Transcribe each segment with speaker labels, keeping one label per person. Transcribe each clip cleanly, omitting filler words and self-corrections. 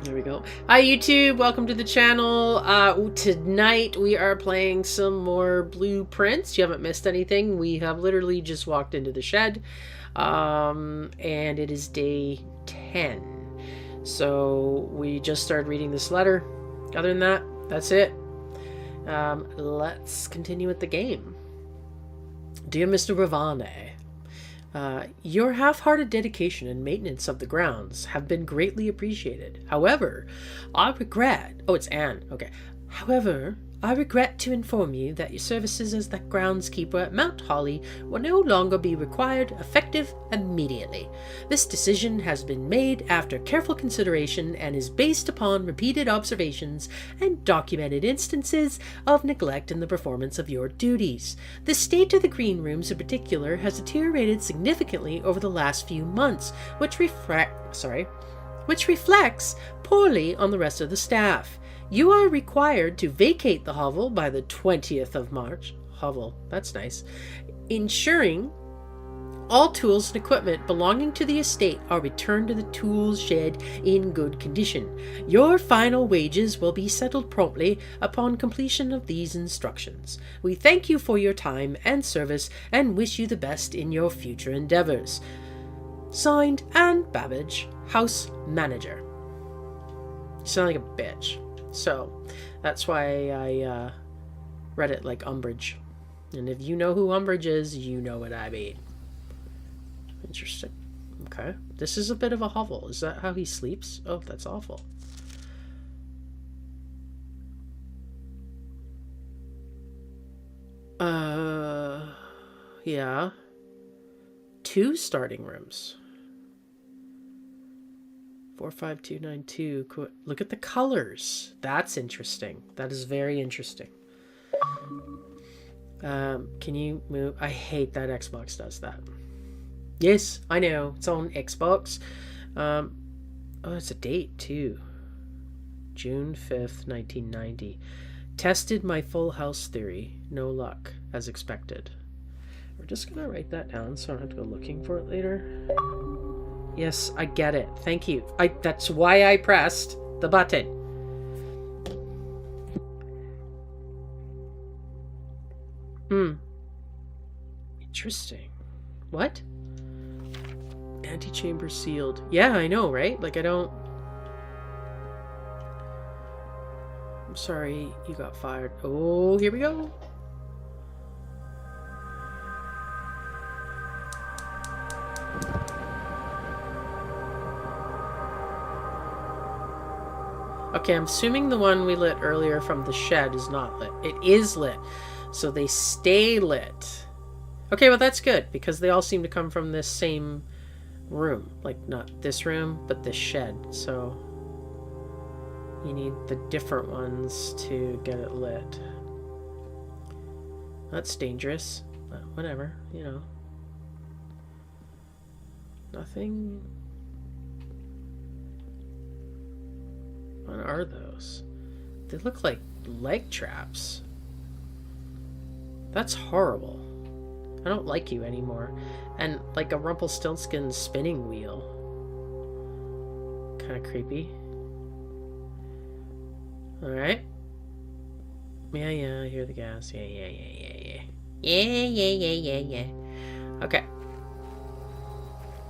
Speaker 1: There we go. Hi YouTube, welcome to the channel. Tonight we are playing some more Blueprints. You haven't missed anything. We have literally just walked into the shed. And it is day 10. So we just started reading this letter. Other than that, that's it. Let's continue with the game. Dear Mr. Ravane, your half-hearted dedication and maintenance of the grounds have been greatly appreciated. However, I regret... Oh, it's Anne. Okay. However, I regret to inform you that your services as the groundskeeper at Mount Holly will no longer be required, effective immediately. This decision has been made after careful consideration and is based upon repeated observations and documented instances of neglect in the performance of your duties. The state of the green rooms in particular has deteriorated significantly over the last few months, which reflects poorly on the rest of the staff. You are required to vacate the hovel by the 20th of March. Hovel, that's nice. Ensuring all tools and equipment belonging to the estate are returned to the tool shed in good condition. Your final wages will be settled promptly upon completion of these instructions. We thank you for your time and service and wish you the best in your future endeavors. Signed, Anne Babbage, House Manager. You sound like a bitch. So, that's why I read it like Umbridge. And if you know who Umbridge is, you know what I mean. Interesting. Okay. This is a bit of a hovel. Is that how he sleeps? Oh, that's awful. Yeah. 2 starting rooms. 45292. Look at the colors. That's interesting. That is very interesting. Can you move? I hate that Xbox does that. Yes, I know. It's on Xbox. Oh, it's a date too. June 5th, 1990. Tested my full house theory. No luck, as expected. We're just gonna write that down so I don't have to go looking for it later. Yes, I get it. Thank you. That's why I pressed the button. Interesting. What? Antechamber sealed. Yeah, I know, right? Like, I don't... I'm sorry you got fired. Oh, here we go. Okay, I'm assuming the one we lit earlier from the shed is not lit. It is lit, so they stay lit. Okay, well that's good, because they all seem to come from this same room. Like, not this room, but this shed. So you need the different ones to get it lit. That's dangerous, but whatever, you know. Nothing... What are those? They look like leg traps. That's horrible. I don't like you anymore. And like a Rumpelstiltskin spinning wheel. Kind of creepy. Alright. Yeah, I hear the gas. Yeah. Yeah. Okay.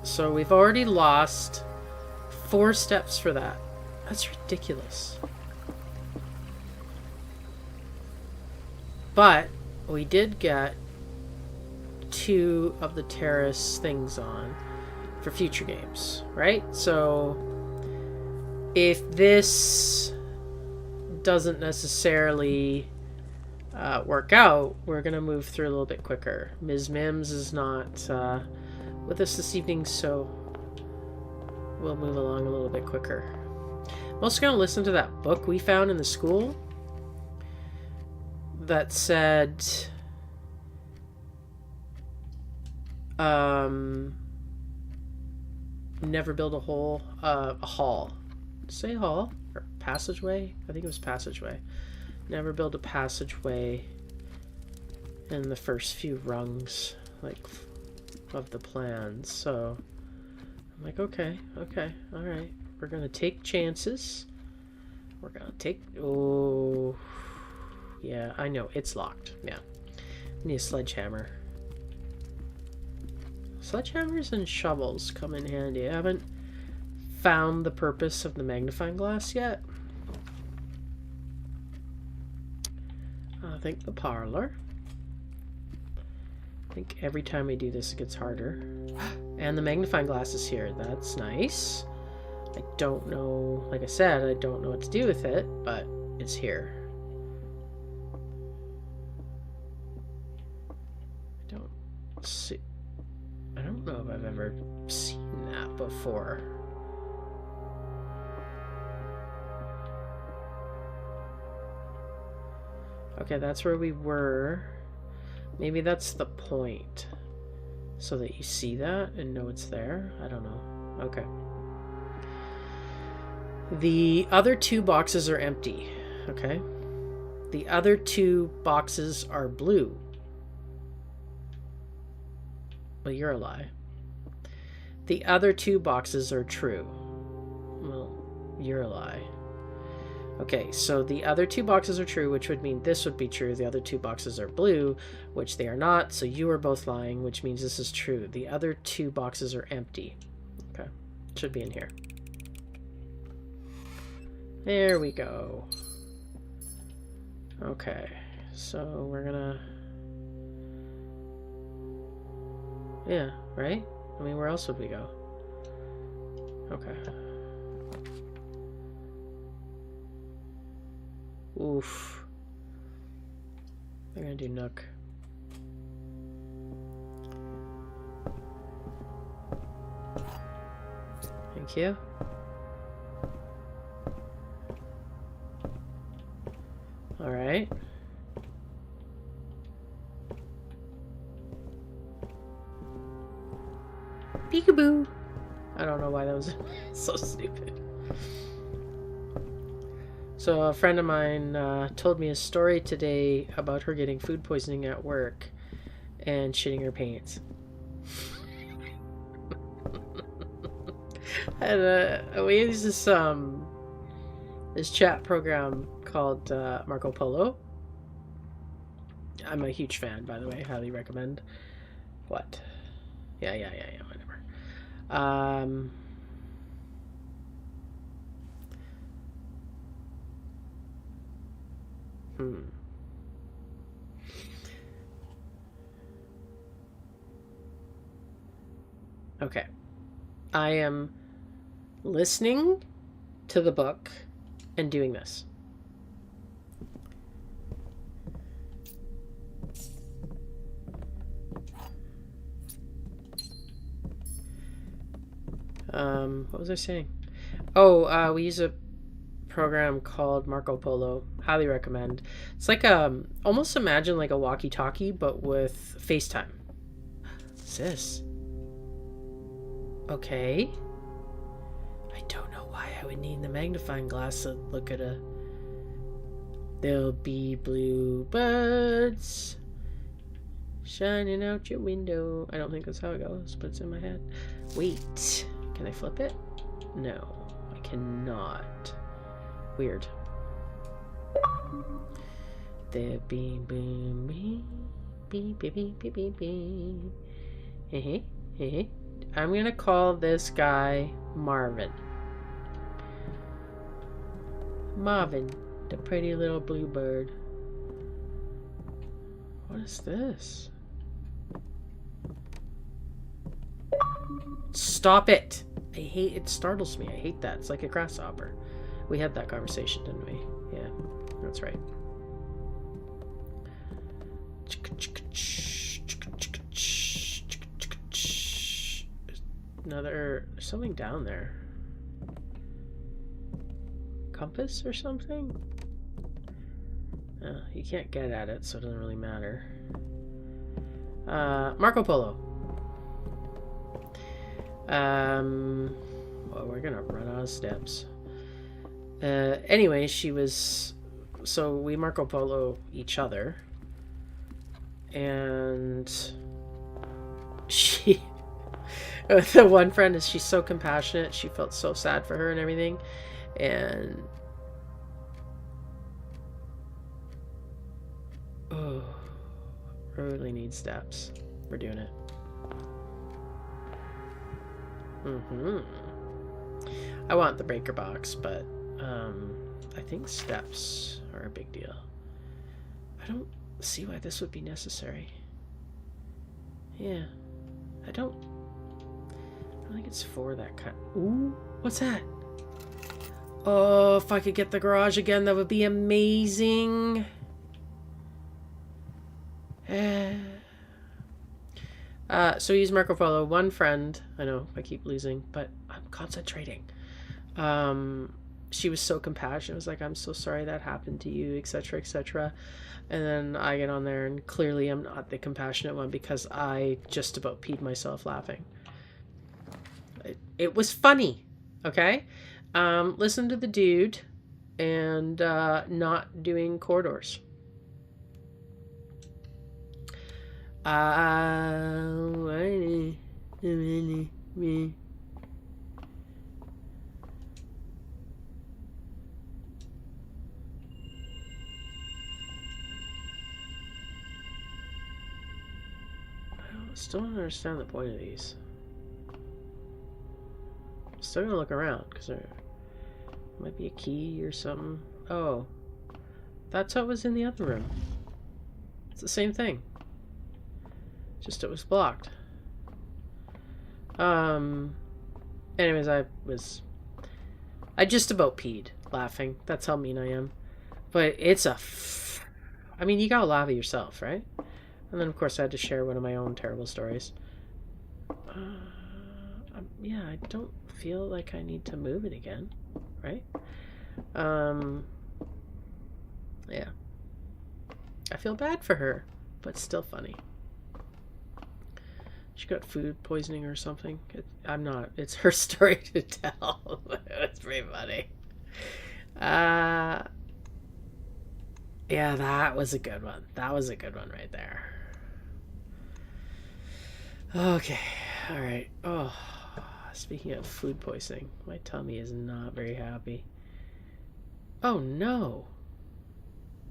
Speaker 1: So we've already lost 4 steps for that. That's ridiculous. But we did get 2 of the terrace things on for future games, right? So if this doesn't necessarily work out, we're going to move through a little bit quicker. Ms. Mims is not with us this evening, so we'll move along a little bit quicker. I'm also going to listen to that book we found in the school that said never build a hall. Say hall? Or passageway? I think it was passageway. Never build a passageway in the first few rungs, like, of the plans. So I'm like, okay, alright. We're gonna take chances. We're gonna take... Oh... Yeah, I know. It's locked. Yeah. We need a sledgehammer. Sledgehammers and shovels come in handy. I haven't found the purpose of the magnifying glass yet. I think the parlor. I think every time we do this it gets harder. And the magnifying glass is here. That's nice. I don't know, like I said, I don't know what to do with it, but it's here. I don't see... I don't know if I've ever seen that before. Okay, that's where we were. Maybe that's the point. So that you see that and know it's there? I don't know. Okay. The other two boxes are empty. Okay. The other two boxes are blue. Well, you're a lie. The other two boxes are true. Well, you're a lie. Okay, so the other two boxes are true, which would mean this would be true. The other two boxes are blue, which they are not. So you are both lying, which means this is true. The other two boxes are empty. Okay, should be in here. There we go. Okay, so we're gonna... Yeah, right? I mean, where else would we go? Okay. Oof. I'm gonna do Nook. Thank you. All right. Peekaboo. I don't know why that was so stupid. So a friend of mine told me a story today about her getting food poisoning at work and shitting her pants. And we use this chat program called Marco Polo. I'm a huge fan, by the way. Highly recommend. What? Yeah, whatever. Okay. I am listening to the book and doing this. What was I saying? Oh, we use a program called Marco Polo. Highly recommend. It's like almost imagine like a walkie-talkie, but with FaceTime. What's this? Okay. I don't know why I would need the magnifying glass to look at a... There'll be blue birds shining out your window. I don't think that's how it goes, but it's in my head. Wait. Can I flip it? No, I cannot. Weird. The beep beep beep beep beep beep beep beep. Hey, hey. I'm gonna call this guy Marvin. Marvin, the pretty little blue bird. What is this? Stop it! I hate it. Startles me. I hate that. It's like a grasshopper. We had that conversation, didn't we? Yeah, that's right. There's something down there. Compass or something? You can't get at it, so it doesn't really matter. Marco Polo. Well, we're gonna run out of steps. Anyway, so we Marco Polo each other, and The one friend is, she's so compassionate. She felt so sad for her and everything. And oh, really need steps. We're doing it. I want the breaker box, but I think steps are a big deal. I don't see why this would be necessary. Yeah, I don't think it's for that kind. Ooh, what's that? Oh, if I could get the garage again, that would be amazing. So use Marco Polo. One friend, I know I keep losing, but I'm concentrating. She was so compassionate. It was like, I'm so sorry that happened to you, etc., etc. And then I get on there, and clearly I'm not the compassionate one because I just about peed myself laughing. It was funny, okay? Listen to the dude and not doing corridors. Me. I still don't understand the point of these. I'm still gonna look around because there might be a key or something. Oh, that's what was in the other room. It's the same thing. Just it was blocked. Anyways, I just about peed laughing. That's how mean I am. But it's I mean, you gotta laugh at yourself, right? And then, of course, I had to share one of my own terrible stories. Yeah, I don't feel like I need to move it again, right? Yeah. I feel bad for her, but still funny. She got food poisoning or something. I'm not. It's her story to tell. It's pretty funny. Yeah, that was a good one. That was a good one right there. Okay. All right. Oh, speaking of food poisoning, my tummy is not very happy. Oh, no.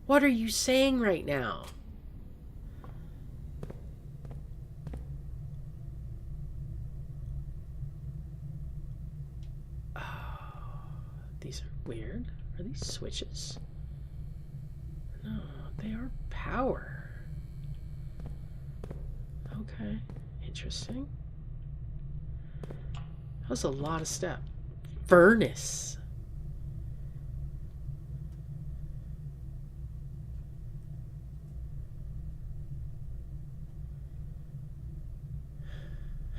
Speaker 1: What are you saying right now? These are weird. Are these switches? No, they are power. Okay, interesting. That was a lot of step. Furnace.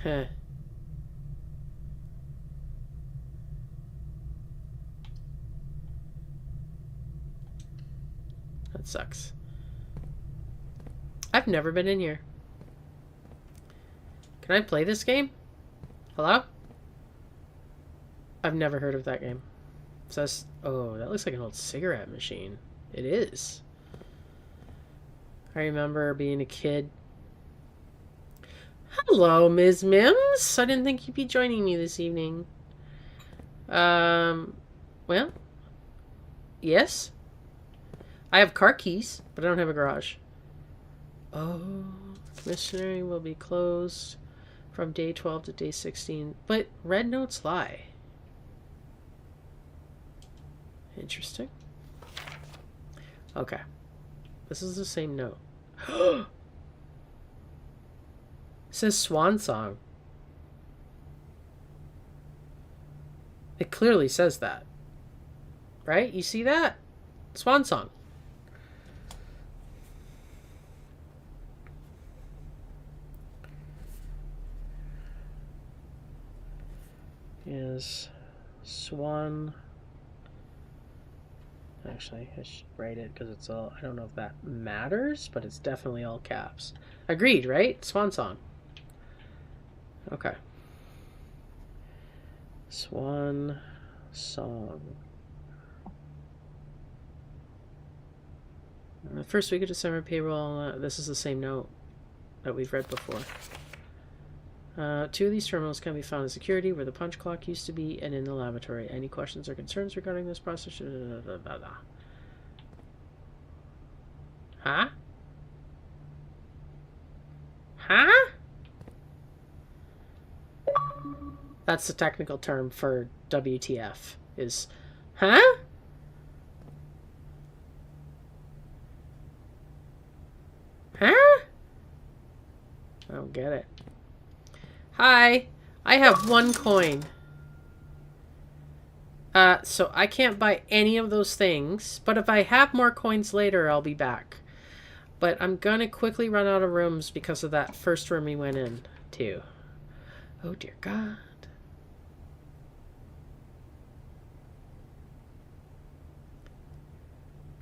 Speaker 1: Huh. That sucks. I've never been in here. Can I play this game? Hello? I've never heard of that game. It says, oh, that looks like an old cigarette machine. It is. I remember being a kid. Hello, Ms. Mims. I didn't think you'd be joining me this evening. Well, yes. I have car keys, but I don't have a garage. Oh, commissioning will be closed from day 12 to day 16. But red notes lie. Interesting. Okay. This is the same note. It says Swan Song. It clearly says that. Right? You see that? Swan Song. Is Swan... Actually, I should write it because it's all... I don't know if that matters, but it's definitely all caps. Agreed, right? Swan Song. Okay. Swan Song. The first week of December payroll. This is the same note that we've read before. Two of these terminals can be found in security, where the punch clock used to be, and in the lavatory. Any questions or concerns regarding this process? Huh? Huh? That's the technical term for WTF. Is, huh? Huh? I don't get it. Hi, I have 1 coin. So I can't buy any of those things, but if I have more coins later, I'll be back. But I'm gonna quickly run out of rooms because of that first room we went in to. Oh dear God.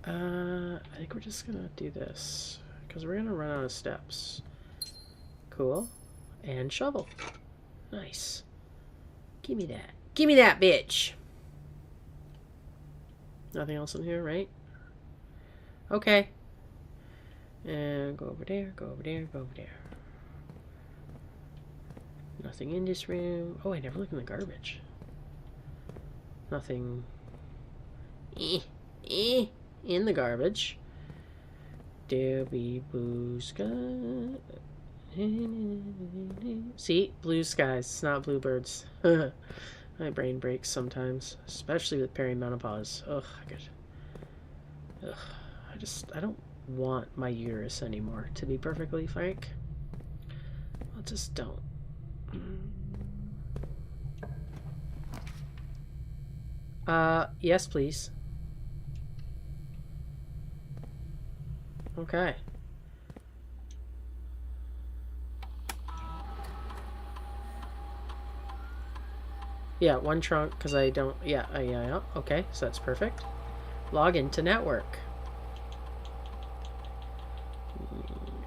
Speaker 1: I think we're just gonna do this because we're gonna run out of steps. Cool. And shovel. Nice. Give me that. Give me that, bitch. Nothing else in here, right? Okay. And go over there, go over there, go over there. Nothing in this room. Oh, I never looked in the garbage. Nothing in the garbage. There be blue sky. See? Blue skies. It's not bluebirds. My brain breaks sometimes. Especially with perimenopause. Ugh, I don't want my uterus anymore, to be perfectly frank. I just don't. Yes, please. Okay. Yeah, 1 trunk, because I don't... Yeah, yeah, okay, so that's perfect. Log into network.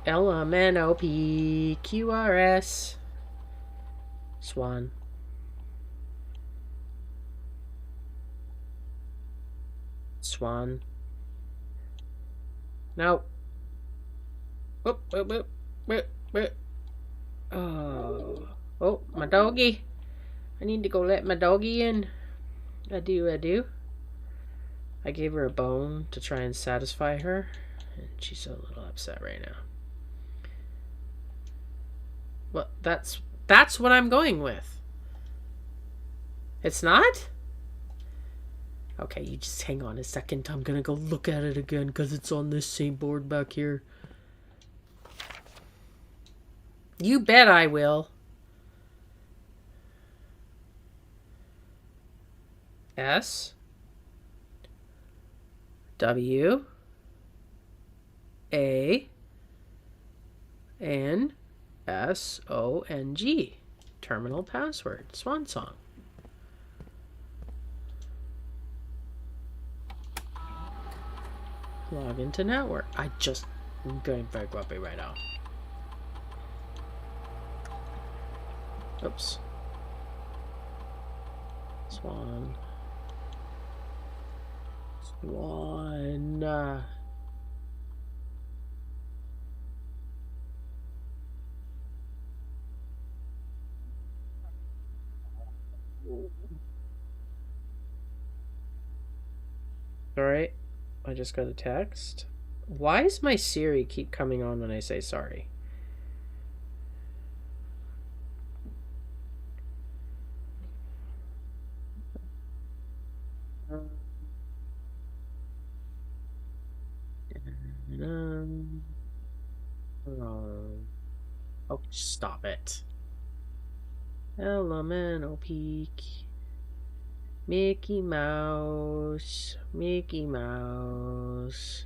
Speaker 1: LMNOPQRS. Swan. Swan. No. Whoop, whoop, whoop, whoop, whoop. Oh. Oh, my doggy. I need to go let my doggy in. I do. I gave her a bone to try and satisfy her, and she's a little upset right now. Well, that's what I'm going with. It's not? Okay, you just hang on a second. I'm gonna go look at it again because it's on this same board back here. You bet I will. S W A N S O N G. Terminal password. Swan song. Log into network. I'm going very grumpy right now. Oops. Swan. Alright. I just got a text. Why does my Siri keep coming on when I say sorry? Oh, stop it. Elemental Peak. Mickey Mouse. Mickey Mouse.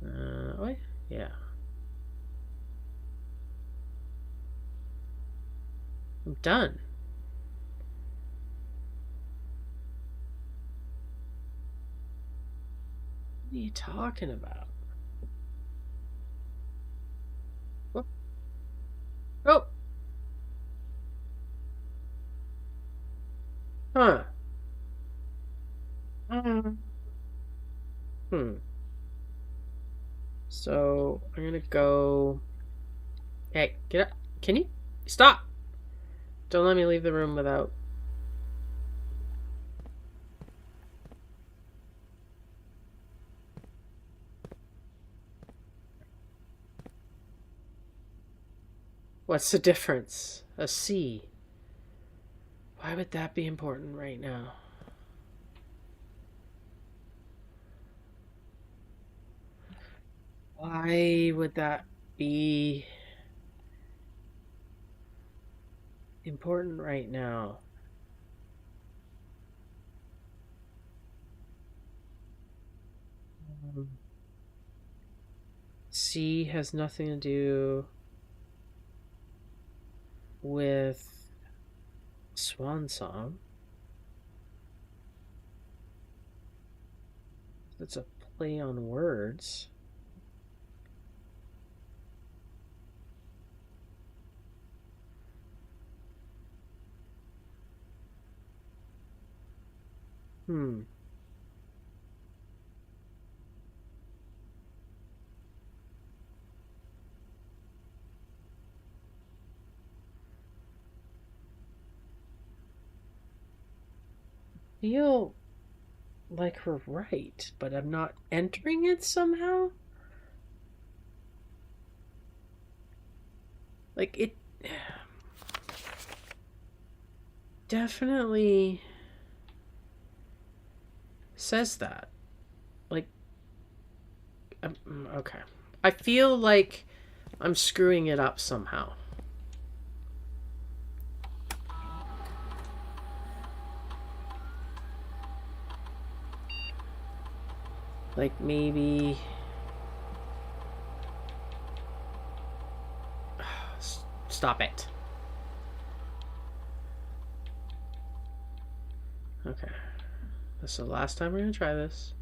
Speaker 1: Oh, yeah. I'm done. What are you talking about? Oh. Oh. Huh. So I'm gonna go Hey, get up. Can you? Stop! Don't let me leave the room without... What's the difference? A C. Why would that be important right now? Why would that be important right now? C has nothing to do with Swan Song. That's a play on words. Hmm. Feel like we're right, but I'm not entering it somehow? Like, it definitely says that. Like, okay. I feel like I'm screwing it up somehow. Like, maybe... Stop it. Okay. This is the last time we're going to try this.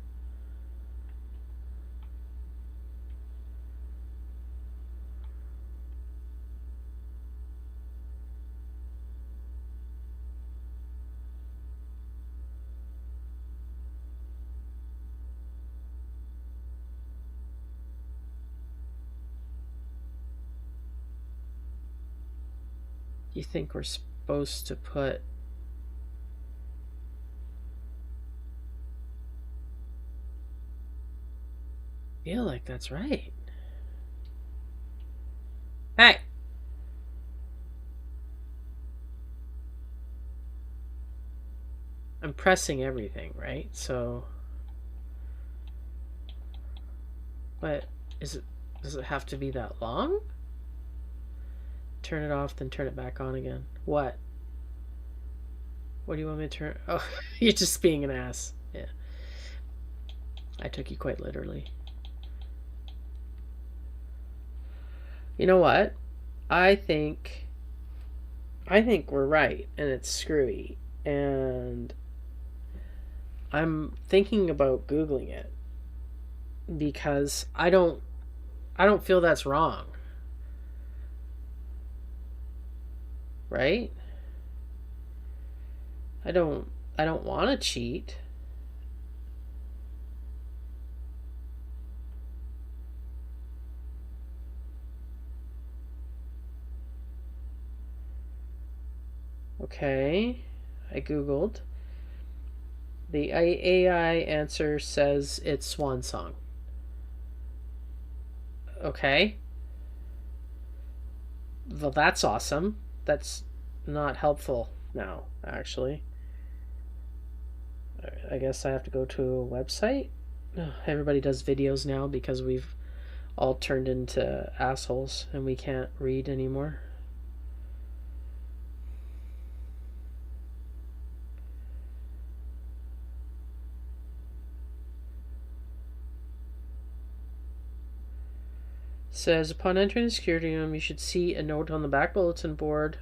Speaker 1: You think we're supposed to put... I feel like that's right. Hey! I'm pressing everything, right? So... But is it... Does it have to be that long? Turn it off, then turn it back on again. What? What do you want me to turn... Oh, you're just being an ass. Yeah. I took you quite literally. You know what? I think we're right, and it's screwy. And I'm thinking about Googling it because I don't feel that's wrong. Right? I don't want to cheat. Okay. I googled. The AI answer says it's Swan Song. Okay. Well, that's awesome. That's not helpful now, actually. I guess I have to go to a website. Everybody does videos now because we've all turned into assholes and we can't read anymore. Says upon entering the security room, you should see a note on the back bulletin board.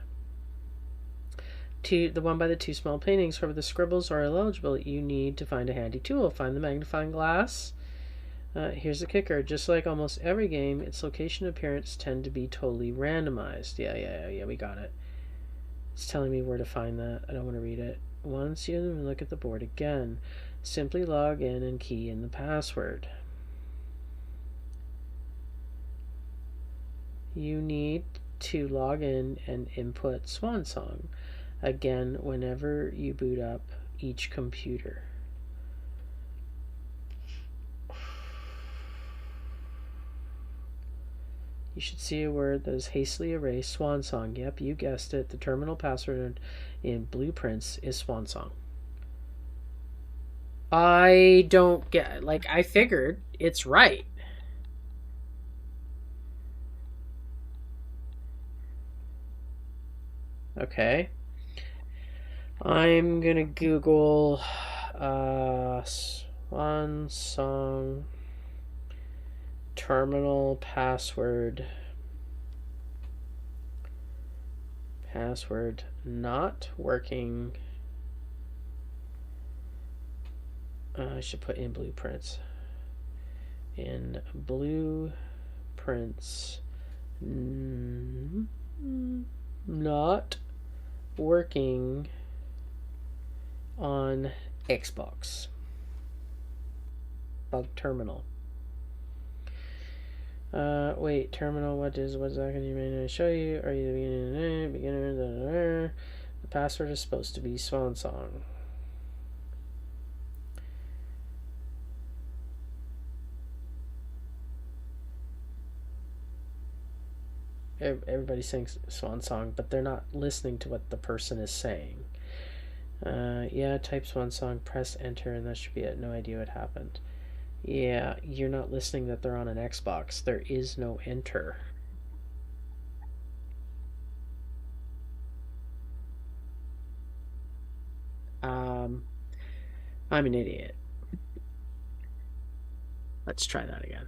Speaker 1: The one by the two small paintings. However, the scribbles are illegible. You need to find a handy tool. Find the magnifying glass. Here's the kicker. Just like almost every game, its location and appearance tend to be totally randomized. Yeah, we got it. It's telling me where to find that. I don't want to read it. Once you look at the board again, simply log in and key in the password. you need to log in and input Swansong again whenever you boot up each computer. You should see a word that is hastily erased. Swansong. Yep, you guessed it. The terminal password in Blueprints is Swansong. I don't get, like, I figured it's right. Okay. I'm gonna Google Swansong terminal password not working. I should put in Blueprints. In Blueprints, not working on Xbox. Bug terminal. Wait, terminal, what is that going to show you? Are you the beginner? The password is supposed to be Swansong. Everybody sings Swansong, but they're not listening to what the person is saying. Yeah, type Swansong, press enter, and that should be it. No idea what happened. Yeah, you're not listening that they're on an Xbox. There is no enter. I'm an idiot. Let's try that again.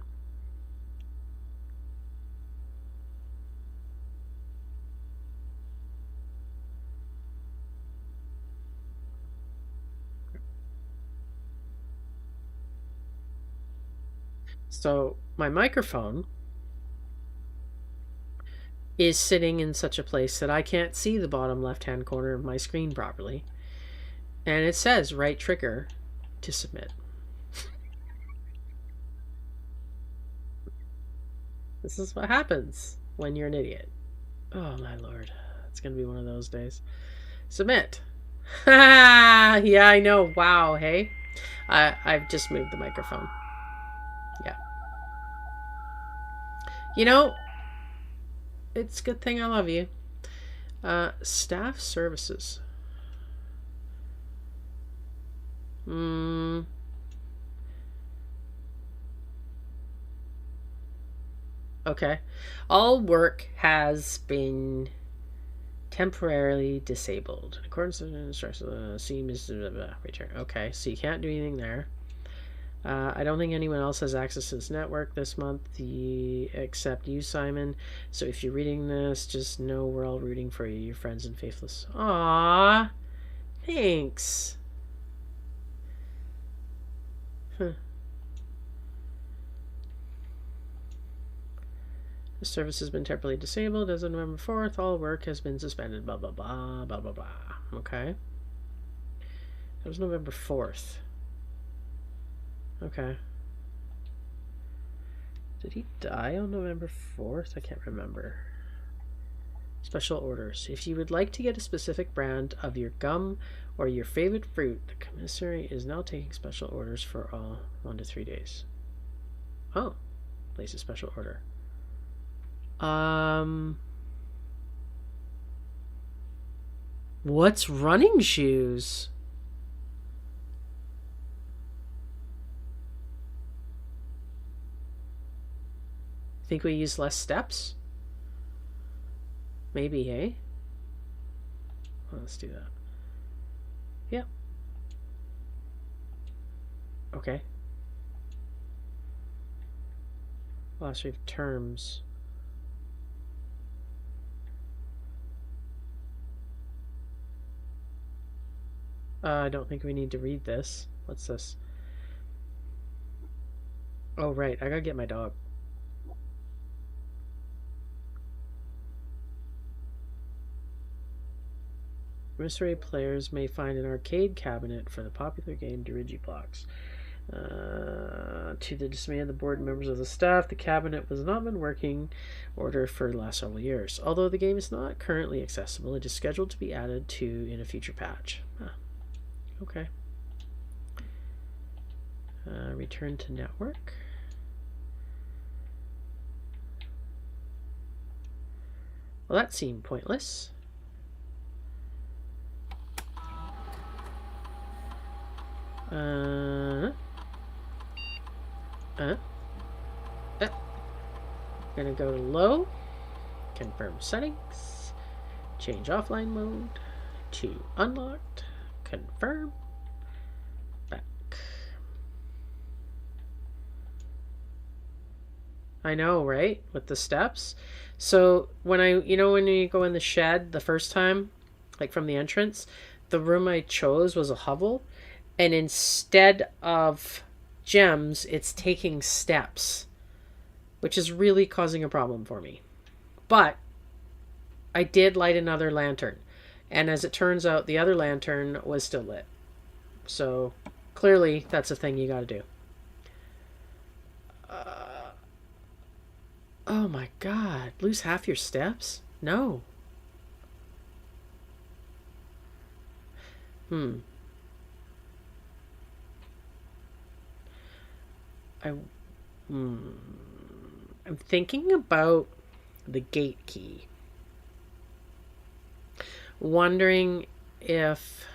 Speaker 1: So my microphone is sitting in such a place that I can't see the bottom left-hand corner of my screen properly. And it says right trigger to submit. This is what happens when you're an idiot. Oh my lord. It's going to be one of those days. Submit. Yeah, I know. Wow, hey? I've just moved the microphone. Yeah. You know, it's a good thing I love you. Staff services. Okay. All work has been temporarily disabled. In accordance with the instructions, seam is return. Okay, so you can't do anything there. I don't think anyone else has access to this network this month except you, Simon. So if you're reading this, just know we're all rooting for you, your friends and faithless. Aww. Thanks. Huh. The service has been temporarily disabled as of November 4th. All work has been suspended. Blah, blah, blah, blah, blah, blah. Okay. That was November 4th. Okay. Did he die on November 4th? I can't remember. Special orders. If you would like to get a specific brand of your gum or your favorite fruit, the commissary is now taking special orders for all 1 to 3 days. Oh. Place a special order. What's running shoes? Think we use less steps? Maybe, hey? Well, let's do that. Yep. Okay. Last we have terms. I don't think we need to read this. What's this? Oh, right. I gotta get my dog. Commissary players may find an arcade cabinet for the popular game Dirigiblox. To the dismay of the board and members of the staff, the cabinet has not been working order for the last several years. Although the game is not currently accessible, it is scheduled to be added to in a future patch. Okay. Return to network. Well, that seemed pointless. Gonna go to low, confirm settings, change offline mode to unlocked, confirm, back. I know, right? With the steps. So when when you go in the shed the first time, like from the entrance, the room I chose was a hovel, and instead of gems, it's taking steps, which is really causing a problem for me. But I did light another lantern, and as it turns out, the other lantern was still lit. So clearly that's a thing you got to do. Oh my god, lose half your steps? No. I'm thinking about the gate key. Wondering if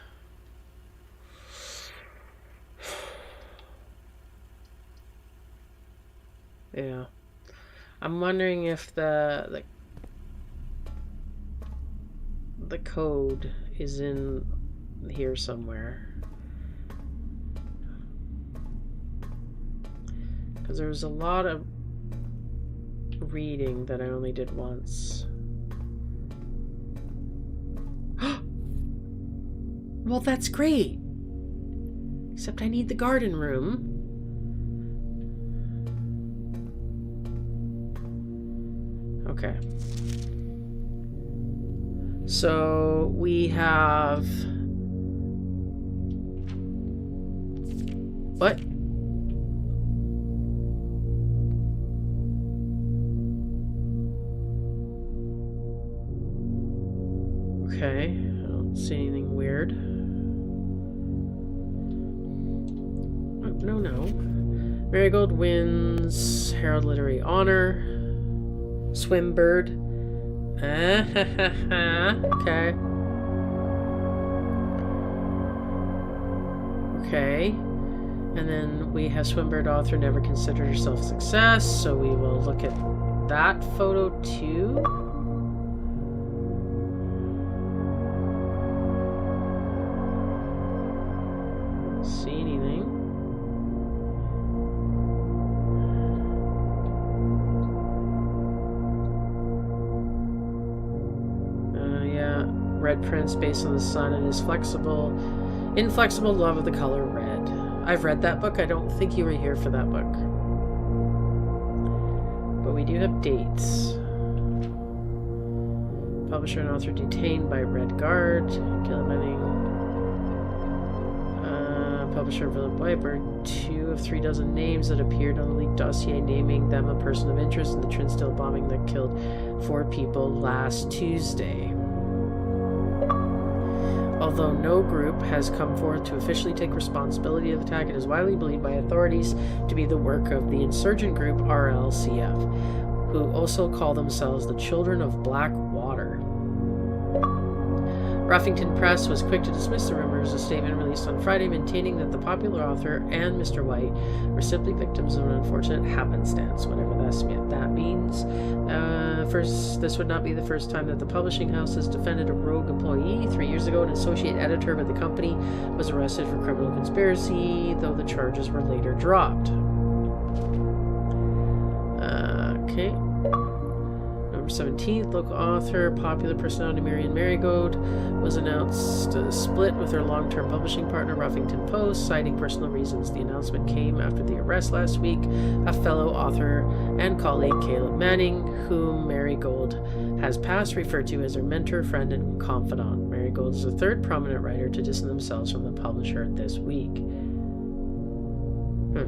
Speaker 1: yeah. I'm wondering if the code is in here somewhere. Because there was a lot of reading that I only did once. Well, that's great. Except I need the garden room. Okay. So we have... What? Okay, I don't see anything weird. Oh, no. Marigold wins Herald Literary Honor. Swimbird. Okay. Okay. And then we have Swimbird author never considered herself a success, so we will look at that photo too. Don't see anything. Red prints based on the sun and his inflexible love of the color red. I've read that book. I don't think you were here for that book. But we do have dates. Publisher and author detained by Red Guard. Caleb Benning. Publisher Philip Whitebird. 2 of 3 dozen names that appeared on the leaked dossier, naming them a person of interest in the Trinsdale bombing that killed 4 people last Tuesday. Although no group has come forth to officially take responsibility of the attack, it is widely believed by authorities to be the work of the insurgent group RLCF, who also call themselves the Children of Blackwater. Ruffington Press was quick to dismiss the rumors, a statement released on Friday maintaining that the popular author and Mr. White were simply victims of an unfortunate happenstance, whatever that means. First, this would not be the first time that the publishing house has defended a rogue employee. 3 years ago, an associate editor with the company was arrested for criminal conspiracy, though the charges were later dropped. Okay. November 17th, local author, popular personality Marion Marigold was announced to split with her long-term publishing partner, Ruffington Post, citing personal reasons. The announcement came after the arrest last week of fellow author and colleague Caleb Manning, whom Marigold has past referred to as her mentor, friend, and confidant. Marigold is the 3rd prominent writer to distance themselves from the publisher this week. Oh,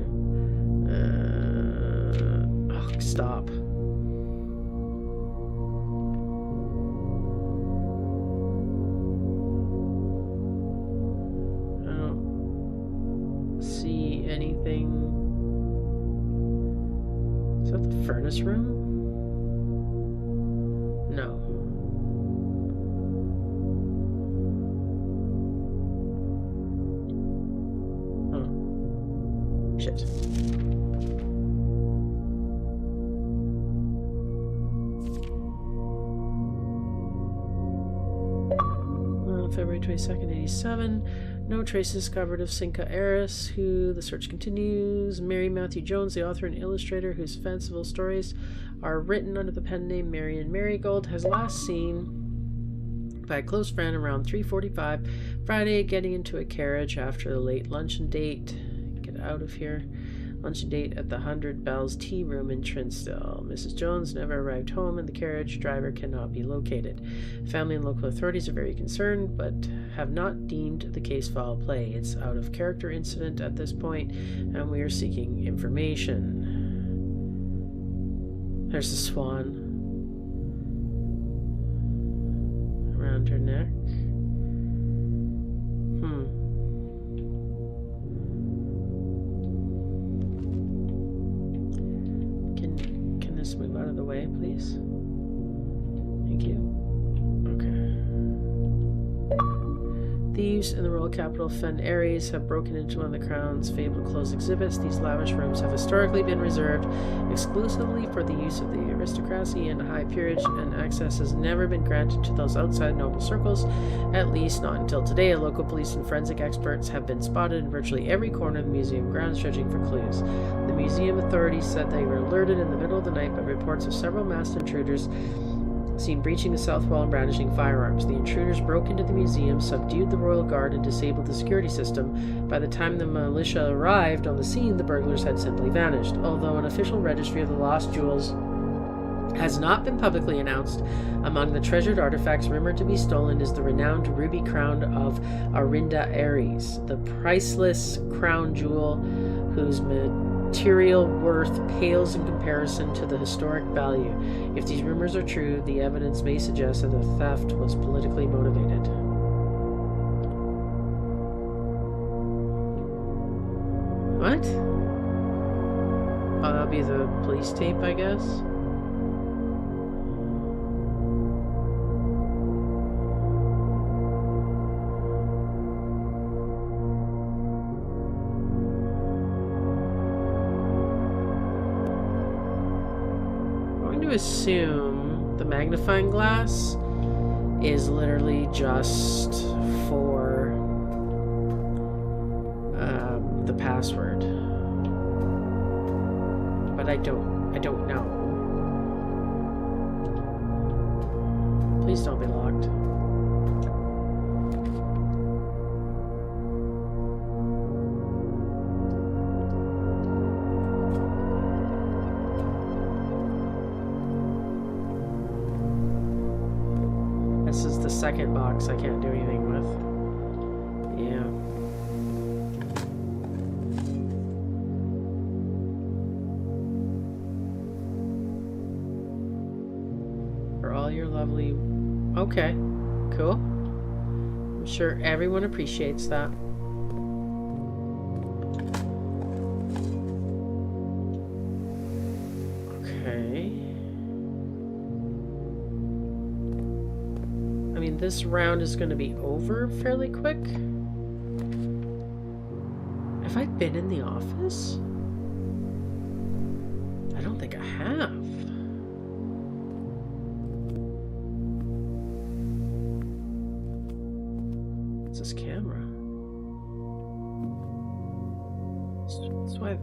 Speaker 1: stop. I don't see anything. Is that the furnace room? No. Oh. Shit. February 22nd, 87. No traces discovered of Cinca Eris, who the search continues. Mary Matthew Jones, the author and illustrator whose fanciful stories are written under the pen name Marion Marigold, has last seen by a close friend around 3:45 Friday, getting into a carriage after the late luncheon date. Get out of here. Luncheon date at the 100 Bells Tea Room in Trinsdale. Mrs. Jones never arrived home and the carriage driver cannot be located. Family and local authorities are very concerned, but have not deemed the case foul play. It's out of character incident at this point, and we are seeking information. There's the swan around her neck. Move out of the way, please. Thank you. Okay. Thieves in the Royal Capital Fen Ares have broken into one of the Crown's fabled closed exhibits. These lavish rooms have historically been reserved exclusively for the use of the aristocracy and high peerage, and access has never been granted to those outside noble circles, at least not until today. Local police and forensic experts have been spotted in virtually every corner of the museum grounds searching for clues. The museum authorities said they were alerted in the middle of the night by reports of several masked intruders seen breaching the south wall and brandishing firearms. The intruders broke into the museum, subdued the royal guard, and disabled the security system. By the time the militia arrived on the scene, the burglars had simply vanished. Although an official registry of the lost jewels has not been publicly announced, among the treasured artifacts rumored to be stolen is the renowned ruby crown of Arinda Ares, the priceless crown jewel whose material worth pales in comparison to the historic value. If these rumors are true, the evidence may suggest that the theft was politically motivated. What? Oh, that'll be the police tape, I guess? Assume the magnifying glass is literally just for the password, but I don't know. Please don't be locked. Second box I can't do anything with. Yeah. For all your lovely... Okay. Cool. I'm sure everyone appreciates that. This round is going to be over fairly quick. Have I been in the office? I don't think I have. What's this camera? That's why...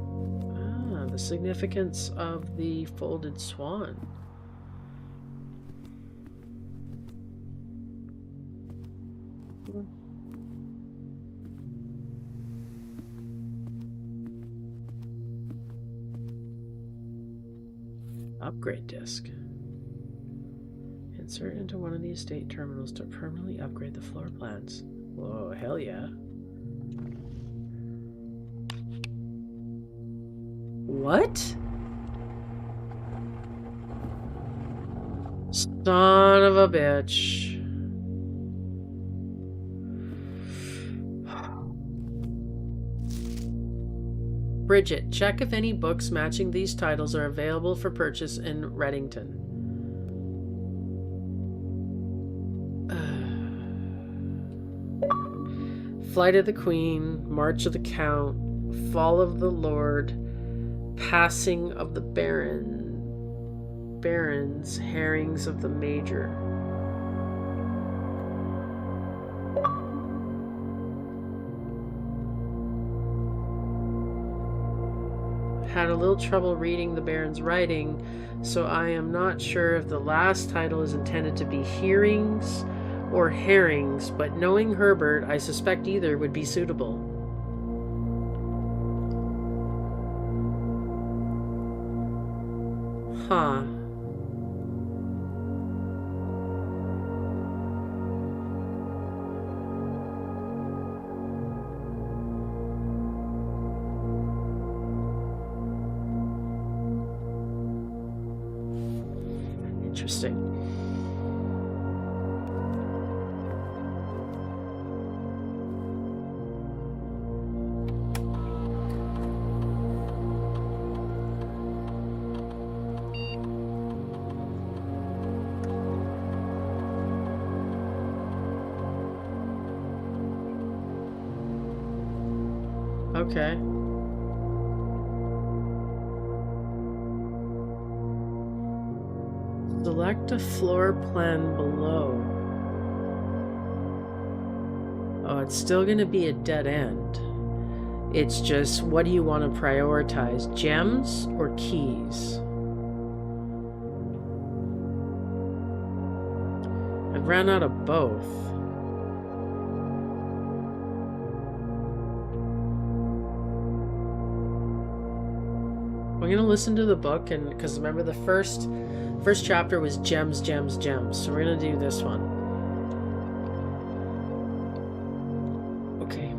Speaker 1: Ah, the significance of the folded swan. Upgrade disk. Insert into one of the estate terminals to permanently upgrade the floor plans. Whoa, hell yeah. What? Son of a bitch. Bridget, check if any books matching these titles are available for purchase in Reddington. Flight of the Queen, March of the Count, Fall of the Lord, Passing of the Barons, Herrings of the Major. Had a little trouble reading the Baron's writing, so I am not sure if the last title is intended to be hearings or herrings, but knowing Herbert, I suspect either would be suitable. Huh. Interesting. Okay. Select a floor plan below. Oh, it's still going to be a dead end. It's just, what do you want to prioritize? Gems or keys? I've ran out of both. I'm going to listen to the book, and because remember the first chapter was gems, gems, gems. So we're going to do this one. Okay.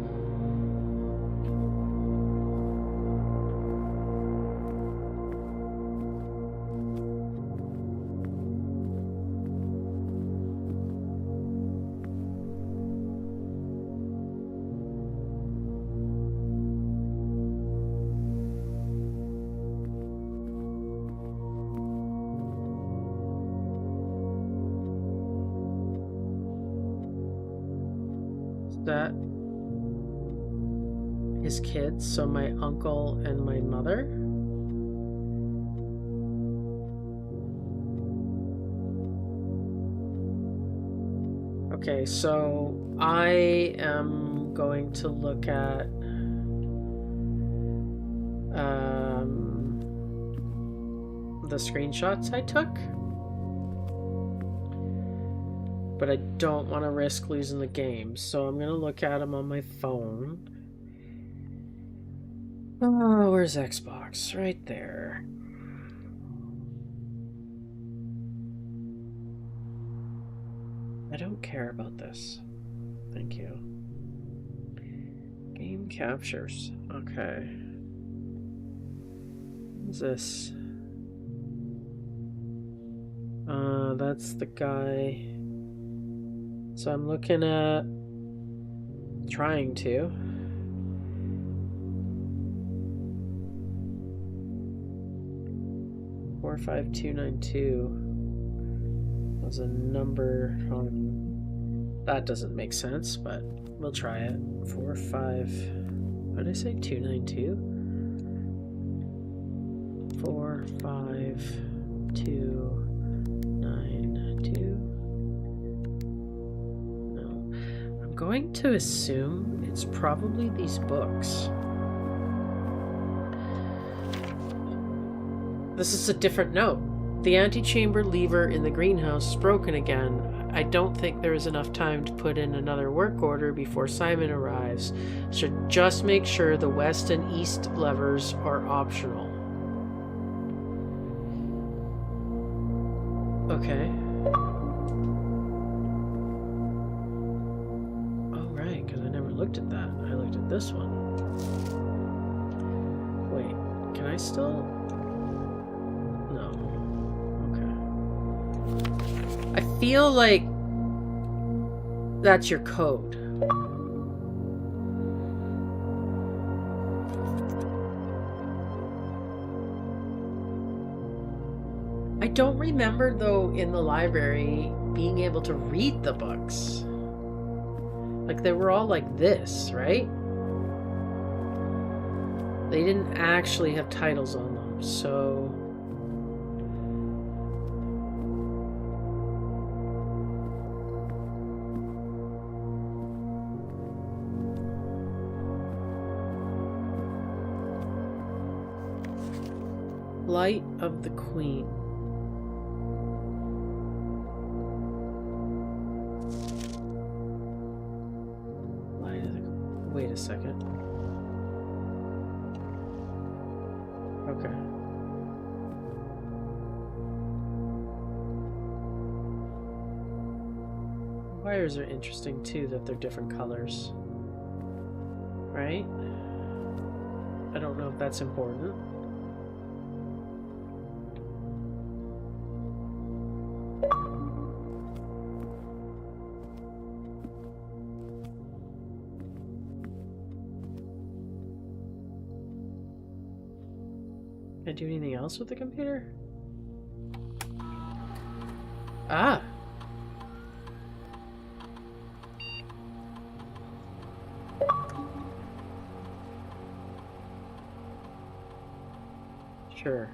Speaker 1: That his kids, so my uncle and my mother. Okay, so I am going to look at the screenshots I took. But I don't want to risk losing the game, so I'm going to look at them on my phone. Oh, where's Xbox? Right there. I don't care about this. Thank you. Game captures. Okay. What's this? That's the guy. So I'm looking at trying to. Four 45292 was a number on. That doesn't make sense, but we'll try it. 45. What did I say? 292. 45292. I'm going to assume it's probably these books. This is a different note. The antechamber lever in the greenhouse is broken again. I don't think there is enough time to put in another work order before Simon arrives. Should just make sure the west and east levers are optional. Okay. Looked at that. I looked at this one. Wait, can I still... No. Okay. I feel like that's your code. I don't remember, though, in the library being able to read the books. Like, they were all like this, right? They didn't actually have titles on them, so... Light of the Queen. Light of the... Wait a second. Okay. Wires are interesting too, that they're different colors. Right? I don't know if that's important. Can I do anything else with the computer? Ah! Sure.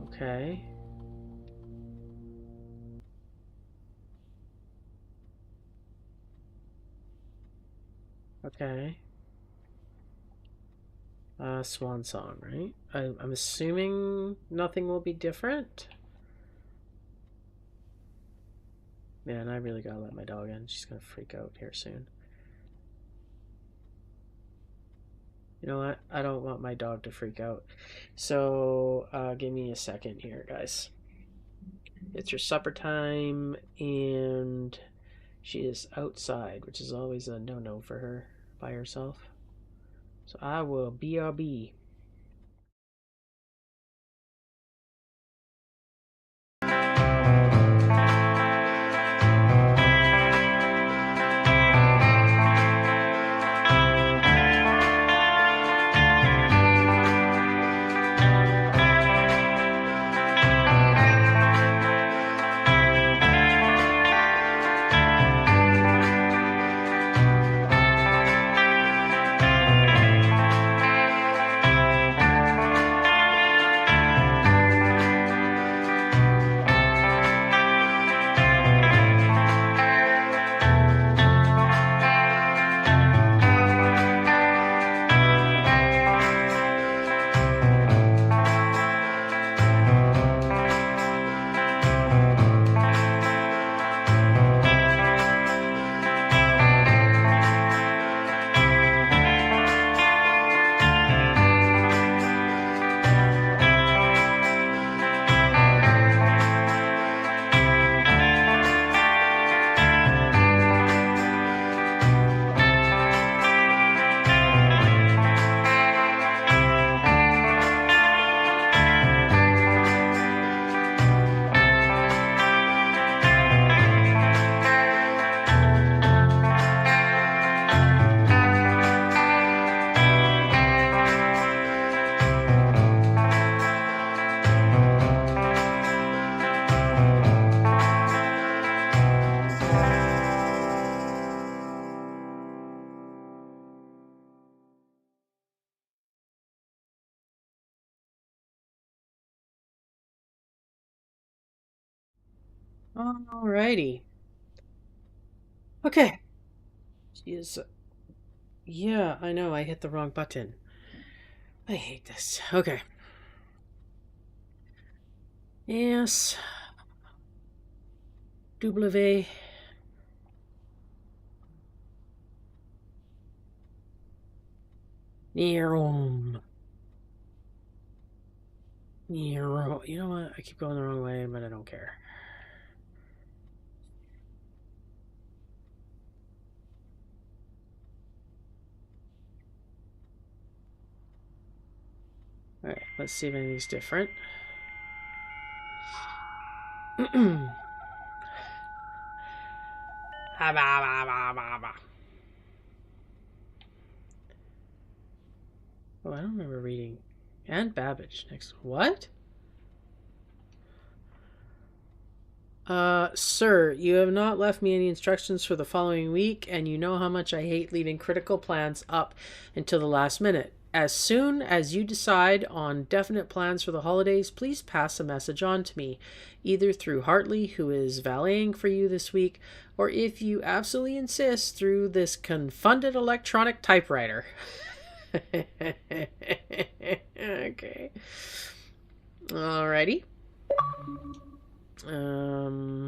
Speaker 1: Okay. Okay. Swan song, right? I'm assuming nothing will be different. Man, I really gotta let my dog in. She's gonna freak out here soon. You know what? I don't want my dog to freak out. So, give me a second here, guys. It's your supper time, and she is outside, which is always a no-no for her by herself. So I will BRB. Alrighty. Okay. She is... Yeah, I know, I hit the wrong button. I hate this. Okay. Yes. W. Nearom. Nearom. You know what? I keep going the wrong way, but I don't care. Let's see if anything's different. Oh, I don't remember reading. And Babbage next. What? Sir, you have not left me any instructions for the following week, and you know how much I hate leaving critical plans up until the last minute. As soon as you decide on definite plans for the holidays, please pass a message on to me, either through Hartley, who is valeting for you this week, or if you absolutely insist, through this confounded electronic typewriter. Okay. Alrighty.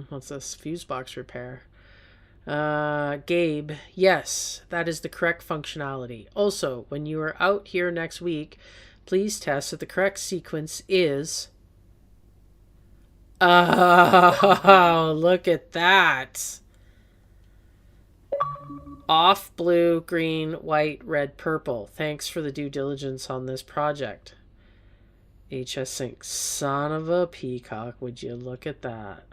Speaker 1: What's this? Fuse box repair. Gabe, yes, that is the correct functionality. Also, when you are out here next week, please test that the correct sequence is... Oh, look at that. Off, blue, green, white, red, purple. Thanks for the due diligence on this project. HS Sync. Son of a peacock. Would you look at that?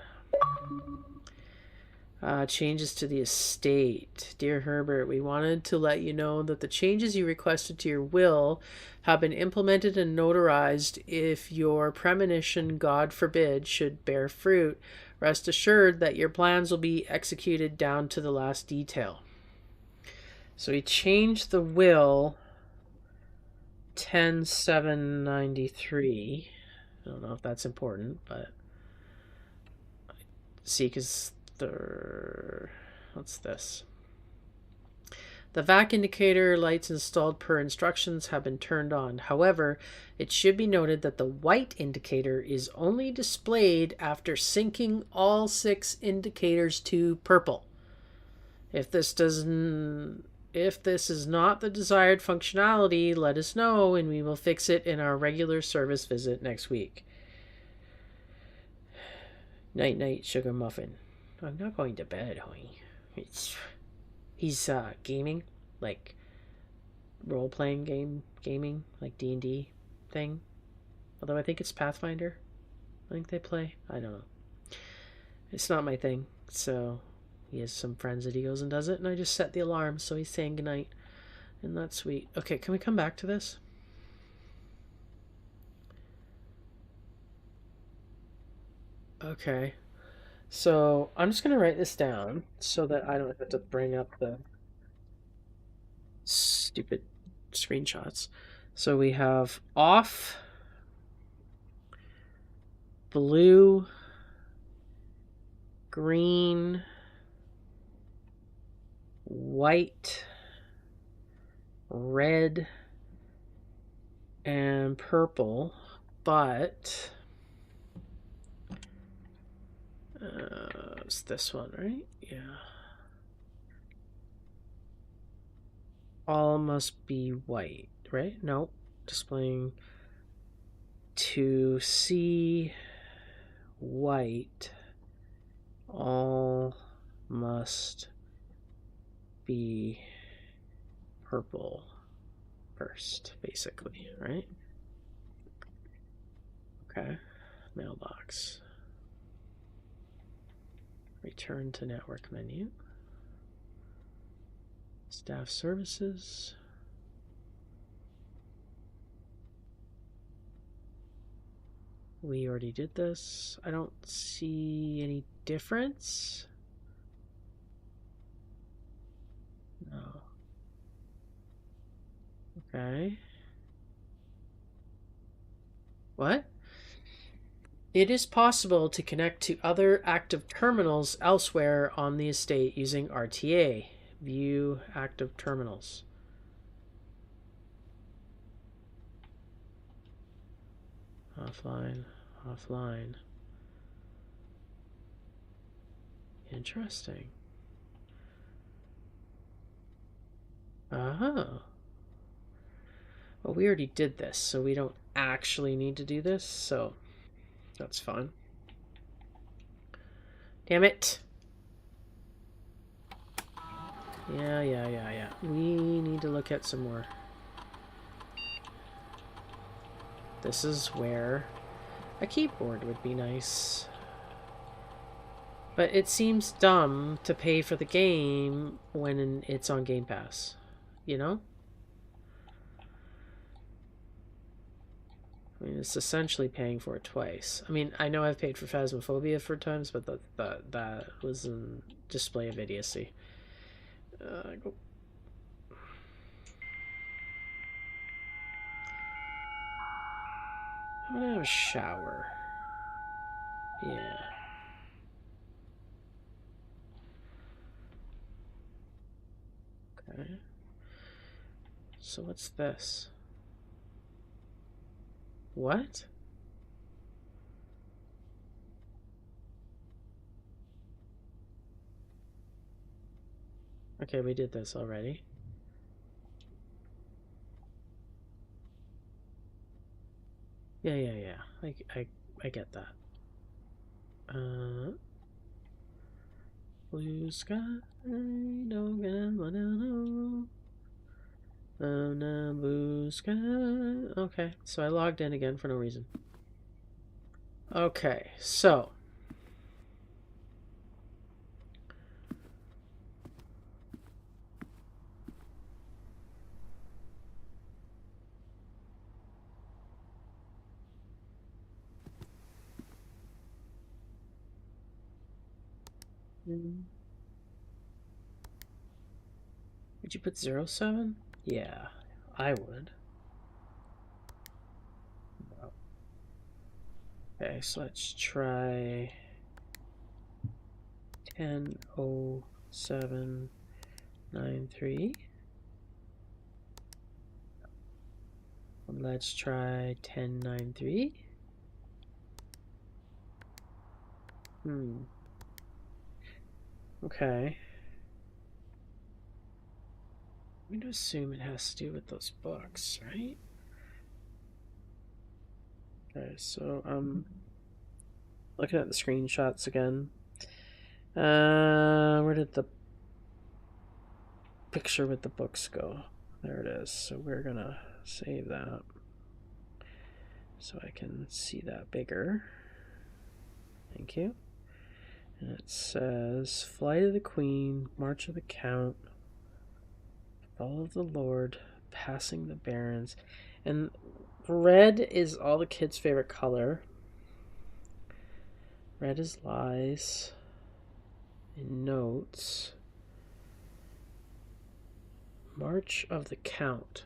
Speaker 1: Changes to the estate. Dear Herbert, we wanted to let you know that the changes you requested to your will have been implemented and notarized. If your premonition, God forbid, should bear fruit, rest assured that your plans will be executed down to the last detail. So he changed the will 10/7/93. I don't know if that's important, but see, because what's this? The vac indicator lights installed per instructions have been turned on. However, it should be noted that the white indicator is only displayed after syncing all 6 indicators to purple. If this is not the desired functionality, let us know and we will fix it in our regular service visit next week. Night night, sugar muffin. I'm not going to bed, honey. He's gaming, like role-playing gaming, like D&D thing. Although I think it's Pathfinder. I think they play. I don't know. It's not my thing, so he has some friends that he goes and does it, and I just set the alarm, so he's saying goodnight. And that's sweet. Okay, can we come back to this? Okay. So I'm just going to write this down so that I don't have to bring up the stupid screenshots. So we have off, blue, green, white, red, and purple, but it's this one, right? Yeah. All must be white, right? Nope. Displaying to see white. All must be purple first, basically, right? Okay. Mailbox. Return to network menu. Staff services. We already did this. I don't see any difference. No. Okay. What? It is possible to connect to other active terminals elsewhere on the estate using RTA. View active terminals. Offline, offline. Interesting. Oh. Well, we already did this, so we don't actually need to do this, so that's fine. Damn it. Yeah. We need to look at some more. This is where a keyboard would be nice. But it seems dumb to pay for the game when it's on Game Pass. You know? I mean, it's essentially paying for it twice. I mean, I know I've paid for Phasmophobia for times, but that was a display of idiocy. Go. I'm gonna have a shower. Yeah. Okay. So what's this? What? Okay, we did this already. Yeah. I get that. Blue sky, don't wanna know. Oh, no, blue sky. Okay, so I logged in again for no reason. Okay, so. Would you put 07? Yeah, I would. Okay, so let's try 100793. And let's try 1093. Okay. I'm going to assume it has to do with those books, right? Okay, so looking at the screenshots again. Where did the picture with the books go? There it is. So we're gonna save that so I can see that bigger. Thank you. And it says Flight of the Queen, March of the Count, Fall of the Lord, Passing the Barons. And red is all the kids' favorite color. Red is lies. And notes. March of the Count.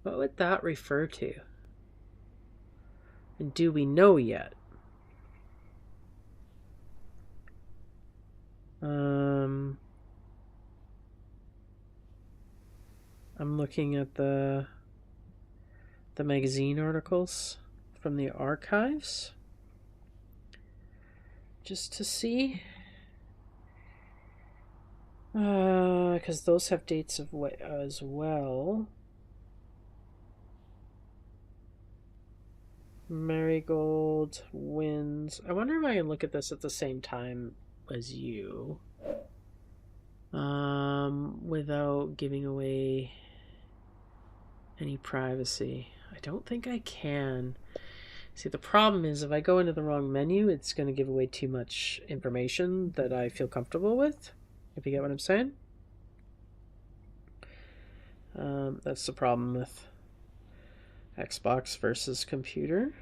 Speaker 1: What would that refer to? And do we know yet? I'm looking at the magazine articles from the archives just to see, because those have dates of what as well. Marigold wins. I wonder if I can look at this at the same time as you, without giving away any privacy. I don't think I can. See, the problem is if I go into the wrong menu, it's going to give away too much information that I feel comfortable with, if you get what I'm saying. That's the problem with Xbox versus computer.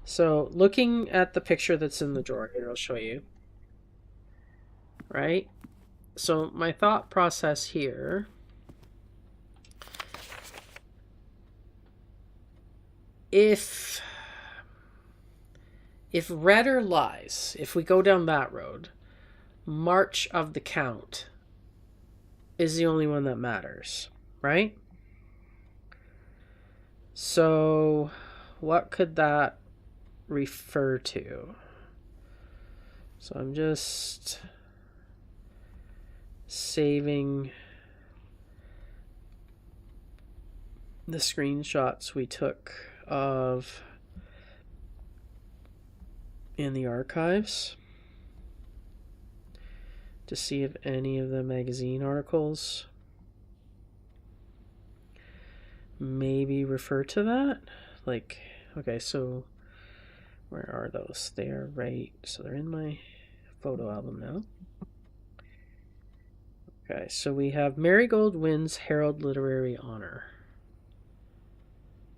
Speaker 1: So looking at the picture that's in the drawer here, I'll show you. Right? So my thought process here if red or lies, if we go down that road, March of the Count is the only one that matters, right? So what could that refer to? So I'm just saving the screenshots we took of in the archives to see if any of the magazine articles maybe refer to that. Like, okay, so where are those? They are right, so they're in my photo album now. Okay, so we have Marigold wins Herald Literary Honor.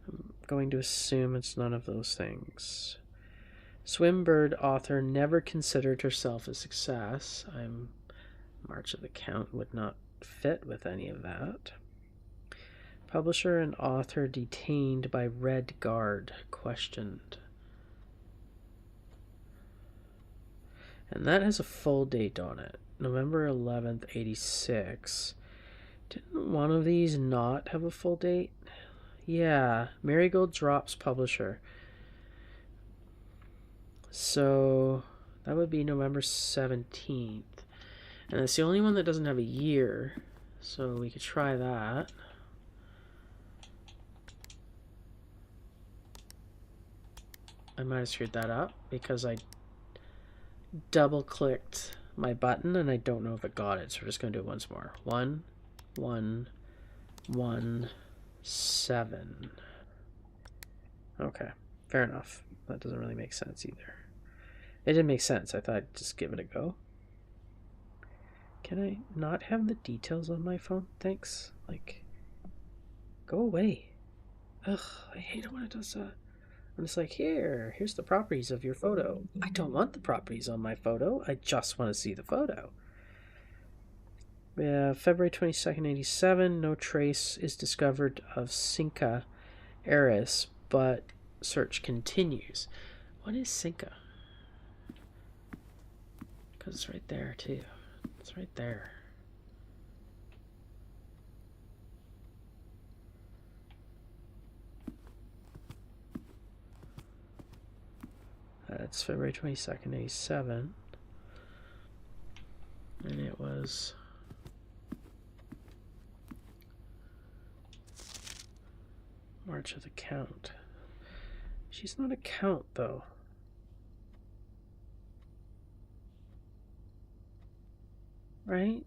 Speaker 1: I'm going to assume it's none of those things. Swimbird author never considered herself a success. March of the Count would not fit with any of that. Publisher and author detained by Red Guard, questioned. And that has a full date on it. November 11th, 86. Didn't one of these not have a full date? Yeah, Marigold drops publisher. So that would be November 17th. And it's the only one that doesn't have a year. So we could try that. I might have screwed that up because I double clicked my button and I don't know if it got it. So we're just going to do it once more. 1, 1, 1, 7. Okay, fair enough. That doesn't really make sense either. It didn't make sense. I thought I'd just give it a go. Can I not have the details on my phone? Thanks. Like, go away. Ugh, I hate it when it does that. I'm just like, here's the properties of your photo. I don't want the properties on my photo. I just want to see the photo. Yeah, February 22nd, 87. No trace is discovered of Cinca Eris, but search continues. What is Cinca? Because it's right there, too. It's right there. That's February 22nd, 87. And it was March of the Count. She's not a count, though. Right?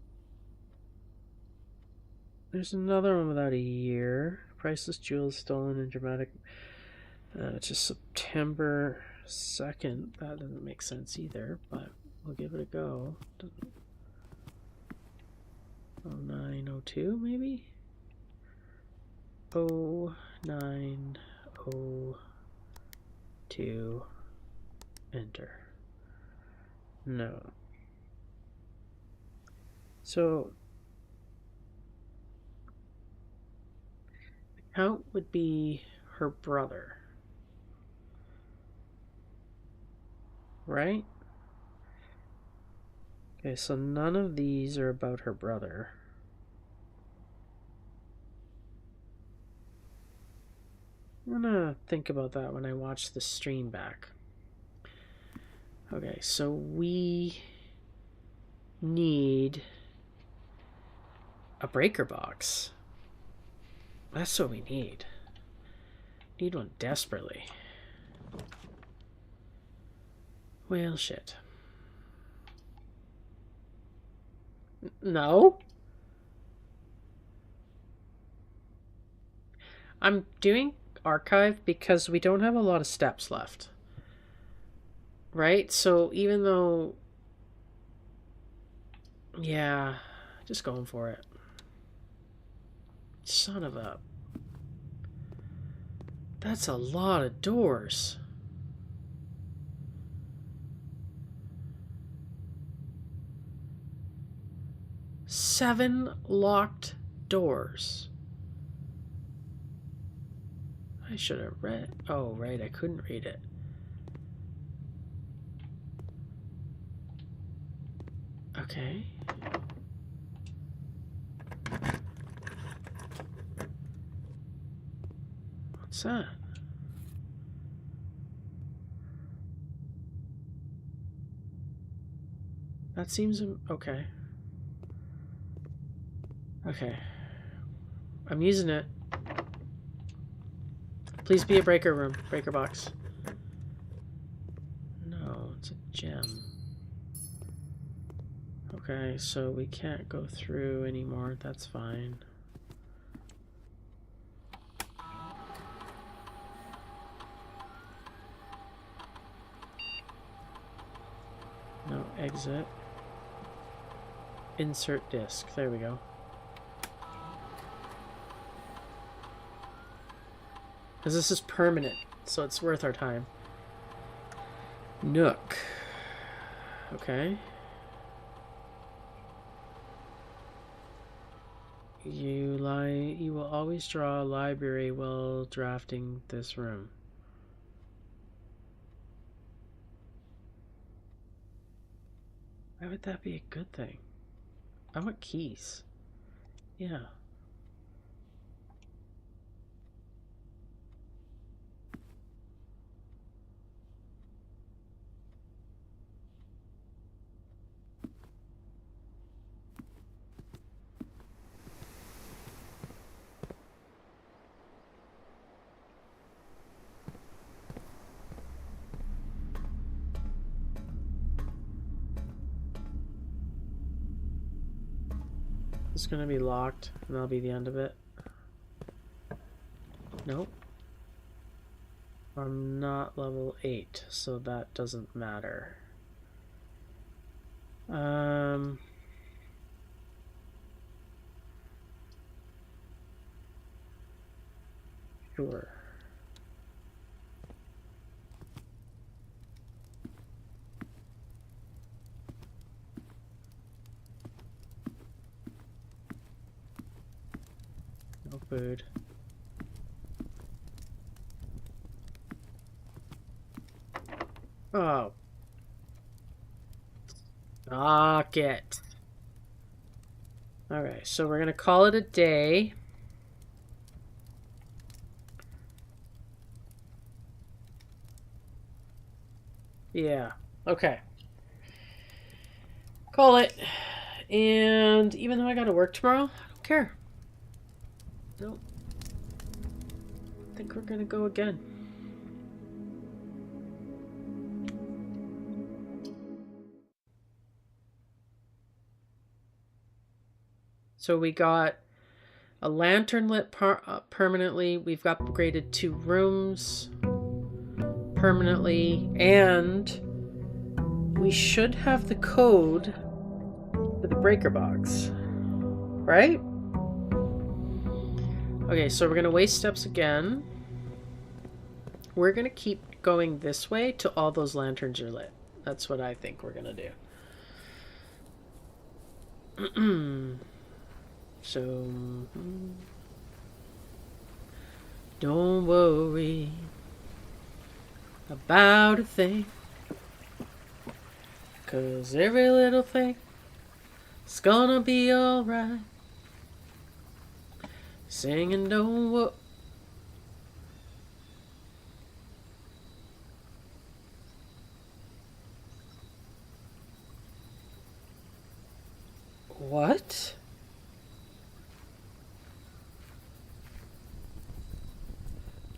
Speaker 1: There's another one without a year. Priceless jewels stolen in dramatic. It's just September 2nd. That doesn't make sense either, but we'll give it a go. 0902 maybe? 0902. Enter. No. So the count would be her brother. Right? Okay, so none of these are about her brother. I'm gonna think about that when I watch the stream back. Okay, so we need a breaker box. That's what we need. Need one desperately. Well, shit. No? I'm doing archive because we don't have a lot of steps left. Right? So even though... Yeah, just going for it. Son of a... That's a lot of doors. Seven locked doors. I should have read... Oh, right, I couldn't read it. Okay. What's that? That seems... Okay. Okay. I'm using it. Please be a breaker room. Breaker box. No, it's a gem. Okay, so we can't go through anymore. That's fine. exit. Insert disc. There we go. Because this is permanent, so it's worth our time. Nook. Okay. You will always draw a library while drafting this room. Why would that be a good thing? I want keys. Yeah. It's gonna be locked, and that'll be the end of it. Nope. I'm not level 8, so that doesn't matter. Sure. No food. Oh. Knock it. Alright, so we're gonna call it a day. Yeah, okay. Call it. And even though I gotta work tomorrow, I don't care. Nope. I think we're gonna go again. So we got a lantern lit permanently. We've upgraded 2 rooms permanently. And we should have the code for the breaker box. Right? Okay, so we're going to waste steps again. We're going to keep going this way till all those lanterns are lit. That's what I think we're going to do. So, don't worry about a thing, 'cause every little thing is gonna be alright. Singing don't worry. What?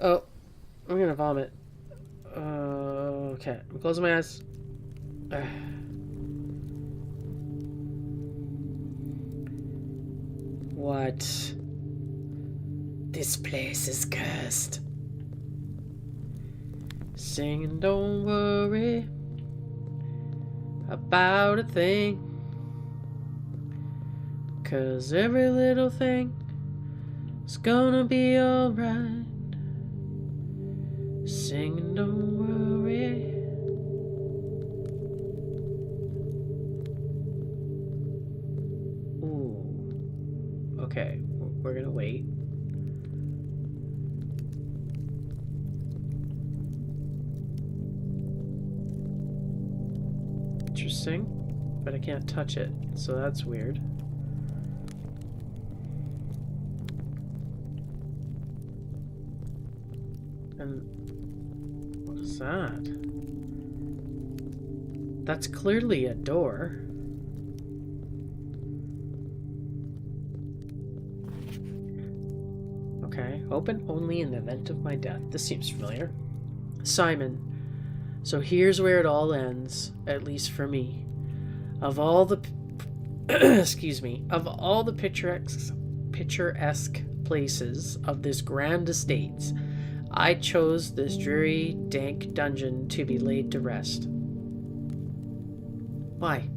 Speaker 1: Oh, I'm gonna vomit. Okay, I'm closing my eyes. What? This place is cursed. Singing, don't worry about a thing, 'cause every little thing is gonna be alright. Singing, don't worry. Ooh. Okay, we're gonna wait. Interesting, but I can't touch it, so that's weird. And what is that? That's clearly a door. Okay, open only in the event of my death. This seems familiar. Simon. So here's where it all ends, at least for me. Of all the excuse me, of all the picturesque places of this grand estate, I chose this dreary, dank dungeon to be laid to rest. Why?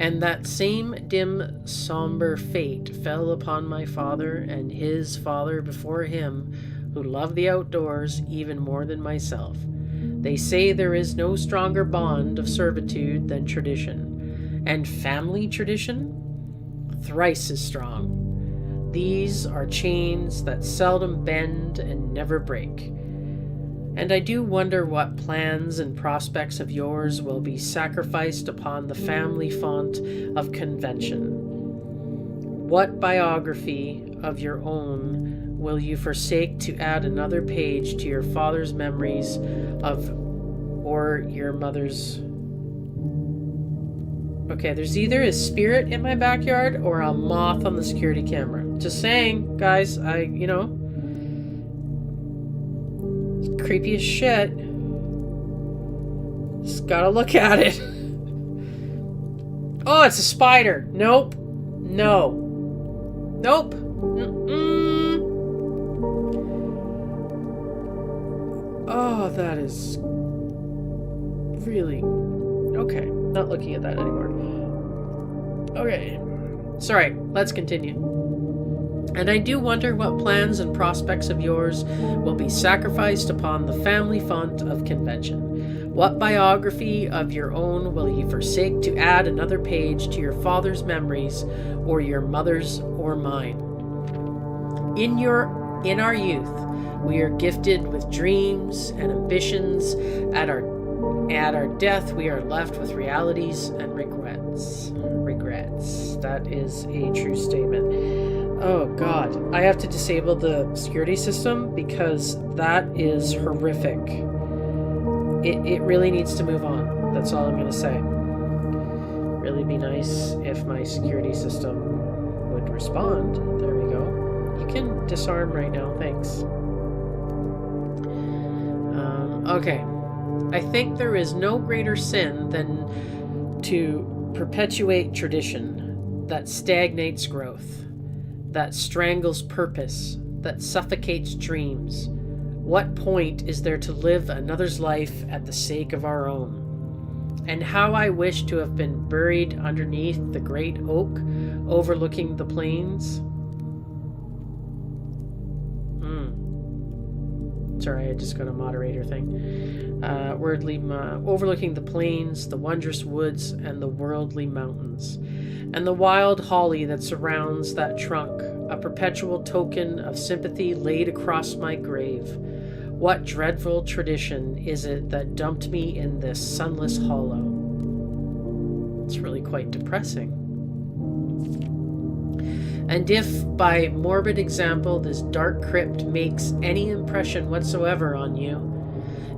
Speaker 1: And that same dim, somber fate fell upon my father and his father before him, who loved the outdoors even more than myself. They say there is no stronger bond of servitude than tradition, and family tradition thrice as strong. These are chains that seldom bend and never break. And I do wonder what plans and prospects of yours will be sacrificed upon the family font of convention. What biography of your own will you forsake to add another page to your father's memories of, or your mother's? Okay, there's either a spirit in my backyard or a moth on the security camera. Just saying, guys, it's creepy as shit. Just gotta look at it. Oh, it's a spider. Nope. No. Nope. Mm-mm. Oh, that is really... Okay, not looking at that anymore. Okay. Sorry, let's continue. And I do wonder what plans and prospects of yours will be sacrificed upon the family font of convention. What biography of your own will you forsake to add another page to your father's memories, or your mother's or mine? In our youth, we are gifted with dreams and ambitions. At our death, we are left with realities and regrets. That is a true statement. Oh God, I have to disable the security system because that is horrific. It really needs to move on. That's all I'm going to say. Really be nice if my security system would respond. There we go. You can disarm right now, thanks. Okay. I think there is no greater sin than to perpetuate tradition that stagnates growth, that strangles purpose, that suffocates dreams. What point is there to live another's life at the sake of our own? And how I wish to have been buried underneath the great oak overlooking the plains. Sorry, I just got a moderator thing. Overlooking the plains, the wondrous woods, and the worldly mountains, and the wild holly that surrounds that trunk, a perpetual token of sympathy laid across my grave. What dreadful tradition is it that dumped me in this sunless hollow? It's really quite depressing. And if, by morbid example, this dark crypt makes any impression whatsoever on you,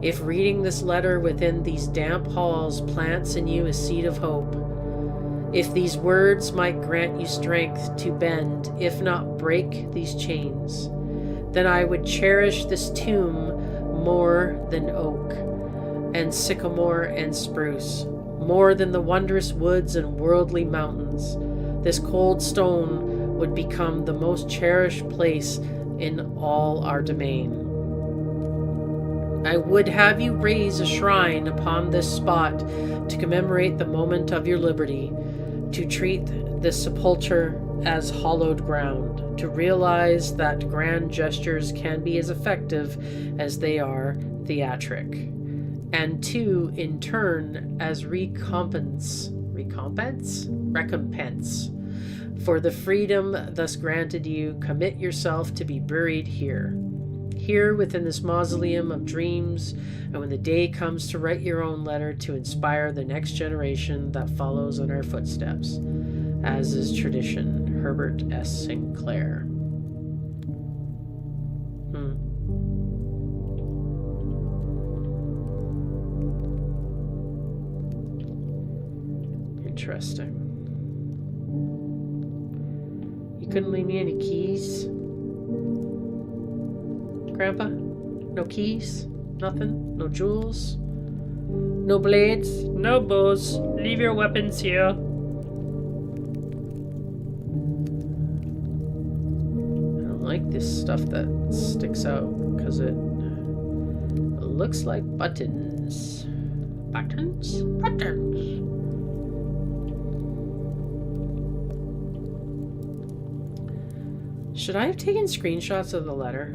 Speaker 1: if reading this letter within these damp halls plants in you a seed of hope, if these words might grant you strength to bend, if not break, these chains, then I would cherish this tomb more than oak, and sycamore and spruce, more than the wondrous woods and worldly mountains. This cold stone would become the most cherished place in all our domain. I would have you raise a shrine upon this spot to commemorate the moment of your liberty, to treat this sepulchre as hallowed ground, to realize that grand gestures can be as effective as they are theatric, and to, in turn, as recompense for the freedom thus granted you, commit yourself to be buried here within this mausoleum of dreams, and when the day comes to write your own letter to inspire the next generation that follows in our footsteps, as is tradition. Herbert S. Sinclair. Interesting. You couldn't leave me any keys? Grandpa? No keys? Nothing? No jewels? No blades? No bows? Leave your weapons here. I don't like this stuff that sticks out because it looks like buttons. Buttons? Buttons. Should I have taken screenshots of the letter?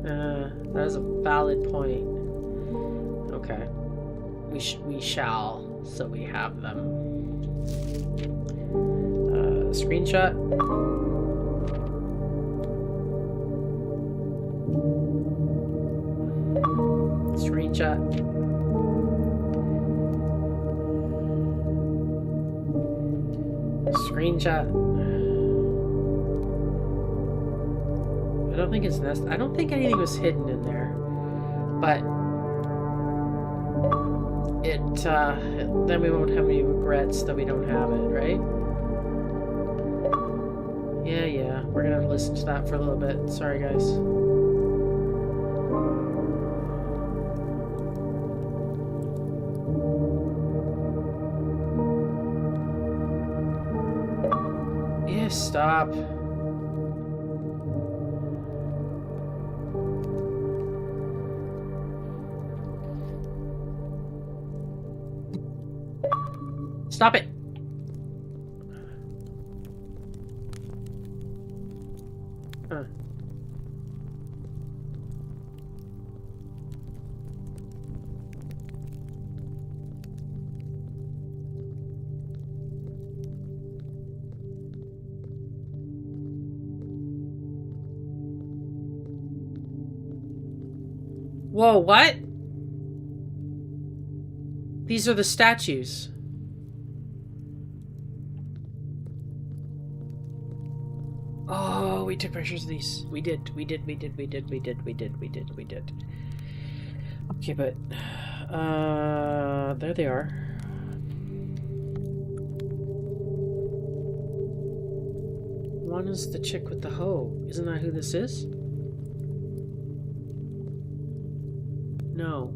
Speaker 1: That is a valid point. Okay. We shall, so we have them. Screenshot. Screenshot. Screenshot. I don't think it's I don't think anything was hidden in there, but then we won't have any regrets that we don't have it, right? Yeah, we're gonna have to listen to that for a little bit. Sorry, guys. Yeah, stop. Stop it! Whoa, what? These are the statues. Oh, we took pictures of these. We did. Okay, but there they are. One is the chick with the hoe. Isn't that who this is? No.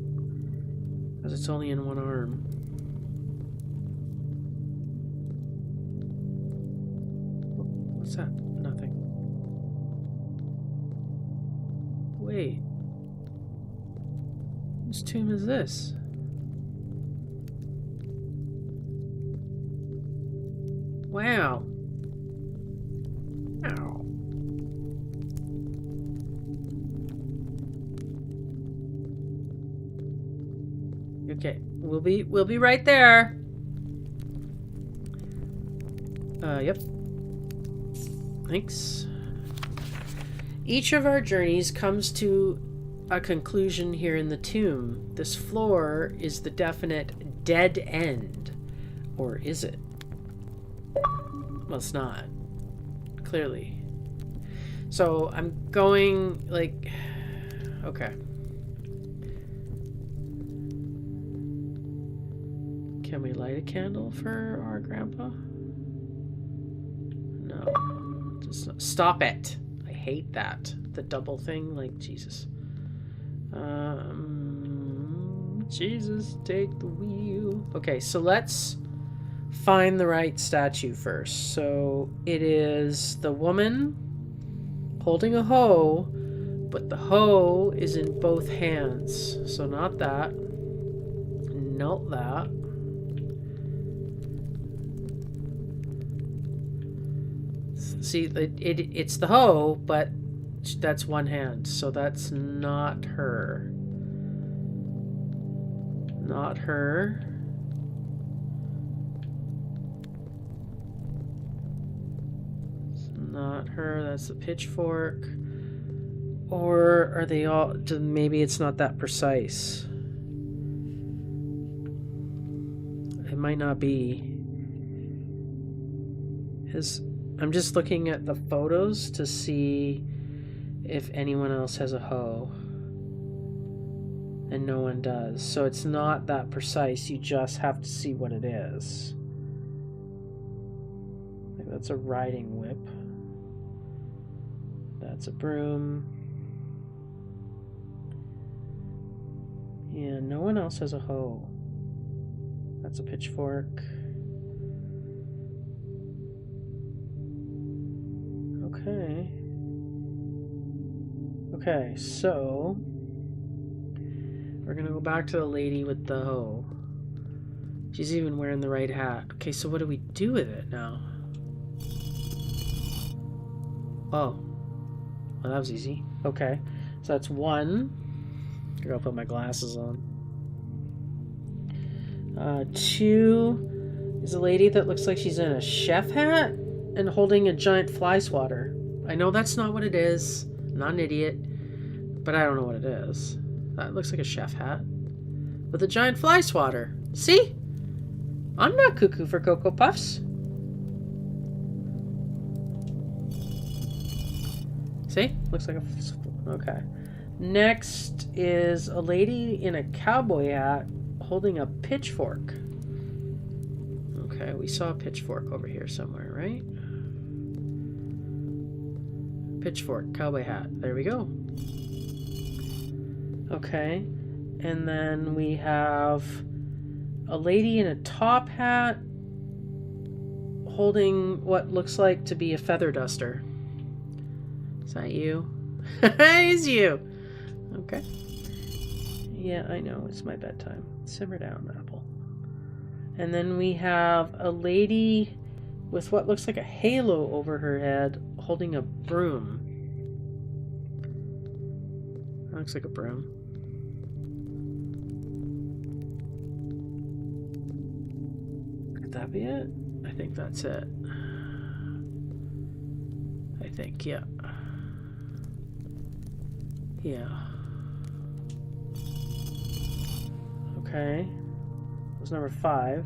Speaker 1: Because it's only in one arm. What's that? Nothing. Wait. Whose tomb is this? Wow. Ow. Okay, we'll be right there. Yep. Thanks. Each of our journeys comes to a conclusion here in the tomb. This floor is the definite dead end. Or is it? Well, it's not. Clearly. So I'm going, like... Okay. Can we light a candle for our grandpa? No. Just stop it. I hate that. The double thing, like, Jesus. Jesus, take the wheel. Okay, so let's find the right statue first. So it is the woman holding a hoe, but the hoe is in both hands. So not that. Not that. See, it's the hoe, but that's one hand, so that's not her. Not her. It's not her, that's the pitchfork. Or are they all... Maybe it's not that precise. It might not be. I'm just looking at the photos to see if anyone else has a hoe. And no one does. So it's not that precise. You just have to see what it is. Like, that's a riding whip. That's a broom. Yeah, no one else has a hoe. That's a pitchfork. Okay. Okay, so we're gonna go back to the lady with the hoe. She's even wearing the right hat. Okay, so what do we do with it now? Oh. Well, that was easy. Okay. So that's 1. I gotta put my glasses on. 2 is a lady that looks like she's in a chef hat and holding a giant fly swatter. I know that's not what it is. I'm not an idiot. But I don't know what it is. That looks like a chef hat with a giant fly swatter. See? I'm not cuckoo for Cocoa Puffs. See? Looks like a... Okay. Next is a lady in a cowboy hat holding a pitchfork. Okay, we saw a pitchfork over here somewhere, right? Pitchfork, cowboy hat. There we go. Okay. And then we have a lady in a top hat holding what looks like to be a feather duster. Is that you? It is you. Okay. Yeah, I know. It's my bedtime. Simmer down, Apple. And then we have a lady with what looks like a halo over her head holding a broom. That looks like a broom. Could that be it? I think that's it. I think, yeah. Yeah. Okay. That was number 5.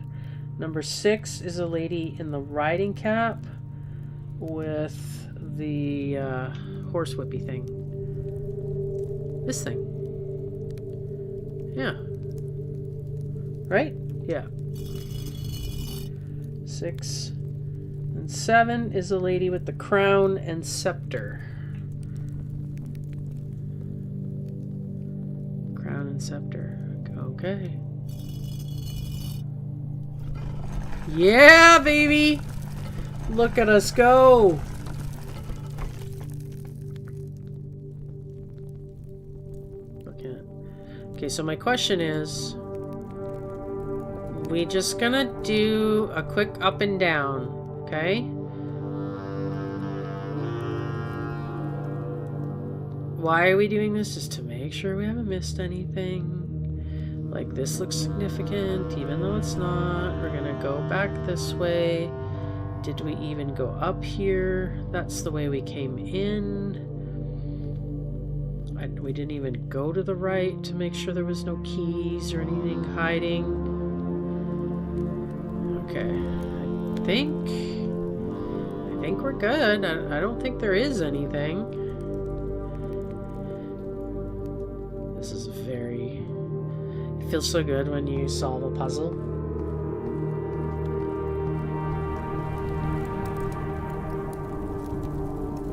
Speaker 1: Number 6 is a lady in the riding cap with the horsewhippy thing. This thing. Yeah. Right? Yeah. 6 and 7 is a lady with the crown and scepter. Crown and scepter. Okay. Yeah, baby! Look at us go! Okay, so my question is, we just gonna do a quick up and down, okay? Why are we doing this? Just to make sure we haven't missed anything. Like, this looks significant, even though it's not. We're gonna go back this way. Did we even go up here? That's the way we came in. We didn't even go to the right to make sure there was no keys or anything hiding. Okay, I think we're good. I don't think there is anything. This is very... It feels so good when you solve a puzzle.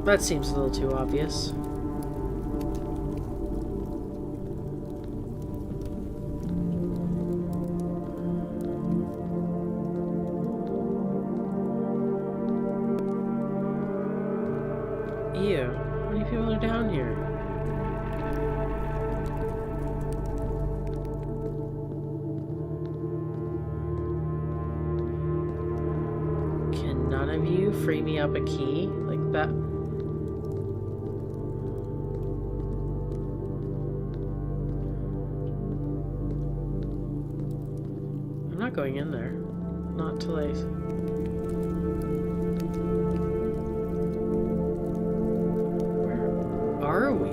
Speaker 1: That seems a little too obvious. Ew, how many people are down here? Can none of you free me up a key like that? I'm not going in there. Not till I... Are we?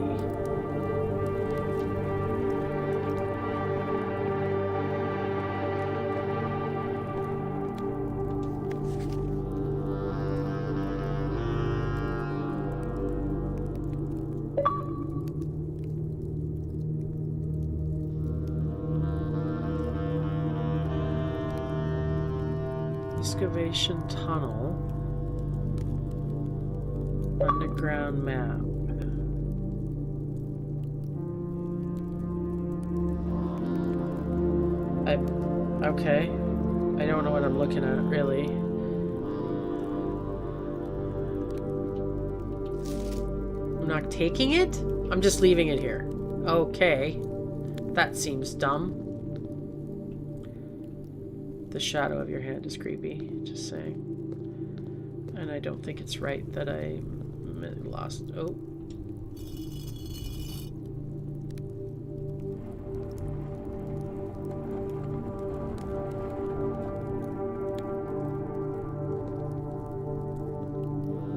Speaker 1: Excavation tunnel. Underground map. Okay. I don't know what I'm looking at, really. I'm not taking it? I'm just leaving it here. Okay. That seems dumb. The shadow of your hand is creepy, just saying. And I don't think it's right that I lost. Oh.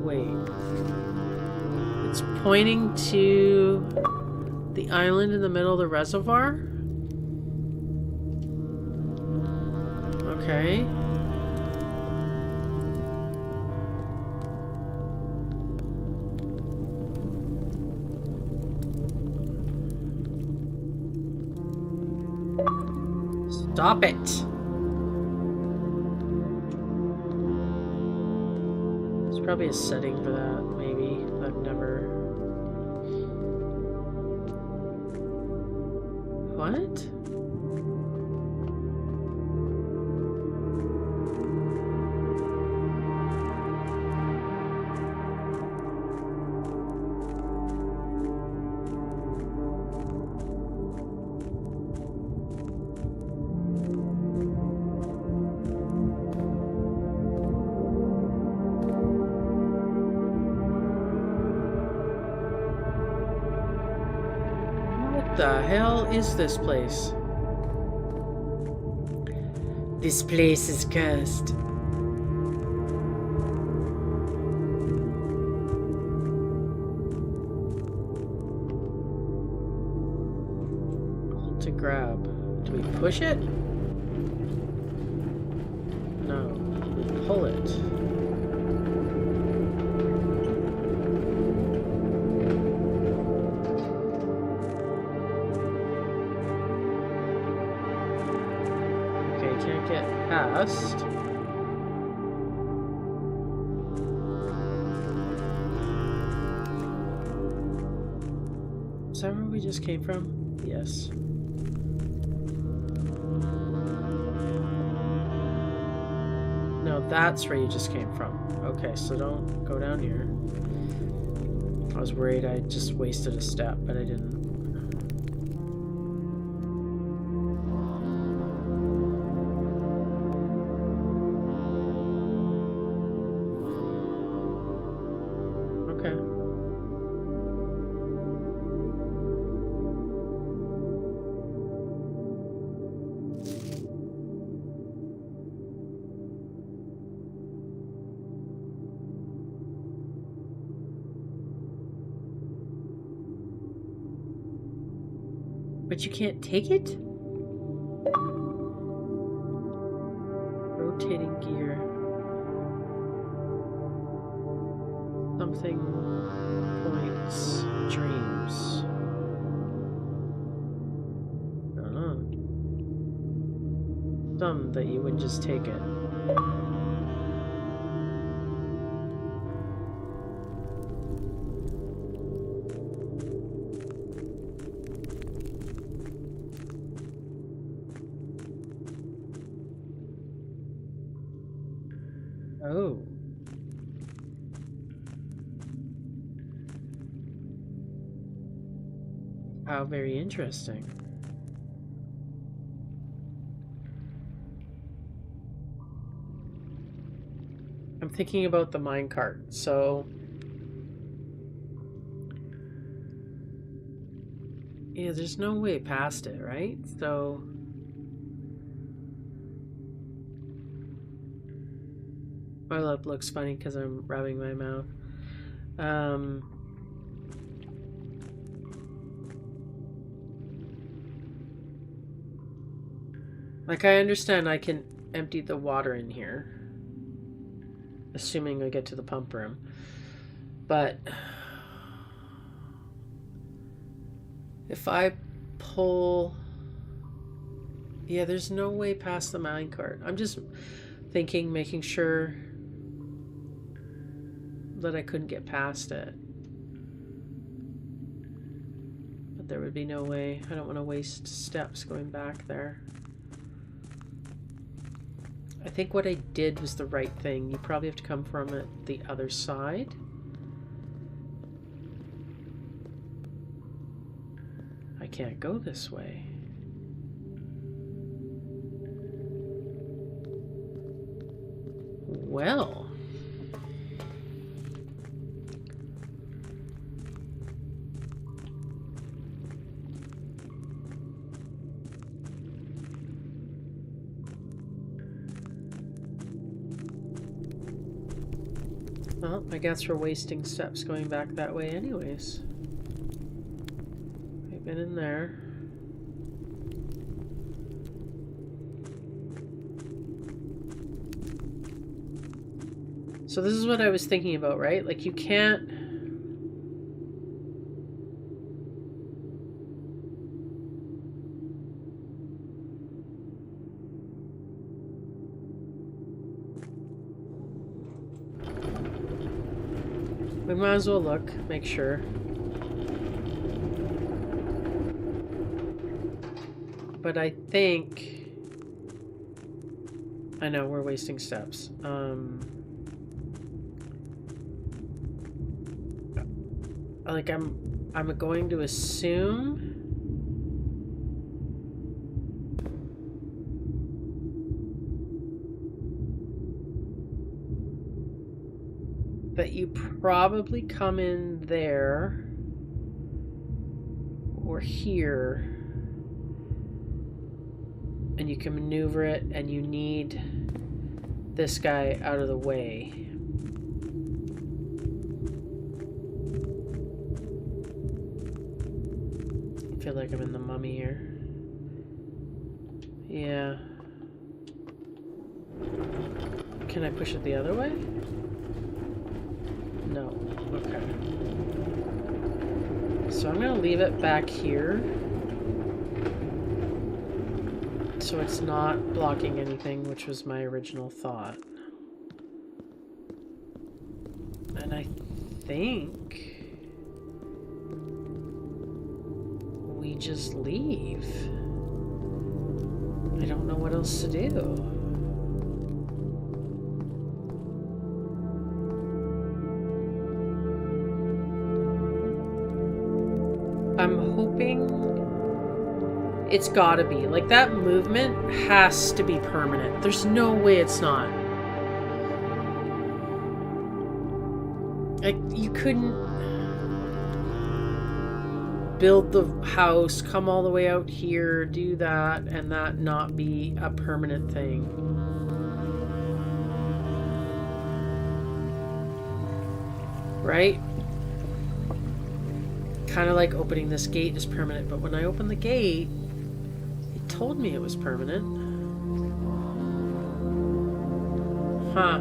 Speaker 1: Wait. It's pointing to the island in the middle of the reservoir? Okay. Stop it. There's probably a setting for that, maybe. I've never... What? What the hell is this place? This place is cursed. Hold to grab. Do we push it? No. We pull it. Can't get past. Is that where we just came from? Yes. No, that's where you just came from. Okay, so don't go down here. I was worried I just wasted a step, but I didn't. But you can't take it? Rotating gear. Something points dreams. I don't know. Dumb that you would just take it. Oh. How very interesting. I'm thinking about the minecart, so... Yeah, there's no way past it, right? So... My lip looks funny because I'm rubbing my mouth. Like, I understand I can empty the water in here. Assuming I get to the pump room. But... if I pull... Yeah, there's no way past the minecart. I'm just thinking, making sure... that I couldn't get past it. But there would be no way. I don't want to waste steps going back there. I think what I did was the right thing. You probably have to come from it the other side. I can't go this way. Well... Well, I guess we're wasting steps going back that way anyways. We've been in there. So this is what I was thinking about, right? Like, you can't... We might as well look, make sure. But I think... I know, we're wasting steps. Like, I'm going to assume... that you probably come in there or here and you can maneuver it, and you need this guy out of the way. I feel like I'm in the Mummy here. Yeah. Can I push it the other way? No. Okay. So I'm going to leave it back here so it's not blocking anything, which was my original thought. And I think we just leave. I don't know what else to do. I'm hoping it's gotta be. Like, that movement has to be permanent. There's no way it's not. Like, you couldn't build the house, come all the way out here, do that, and that not be a permanent thing. Right? Kind of like opening this gate is permanent, but when I opened the gate, it told me it was permanent. Huh.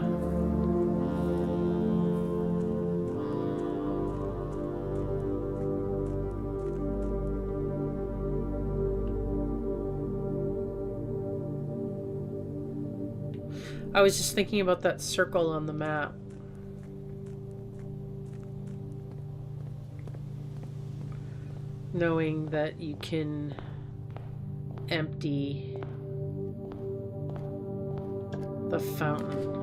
Speaker 1: I was just thinking about that circle on the map. Knowing that you can empty the fountain.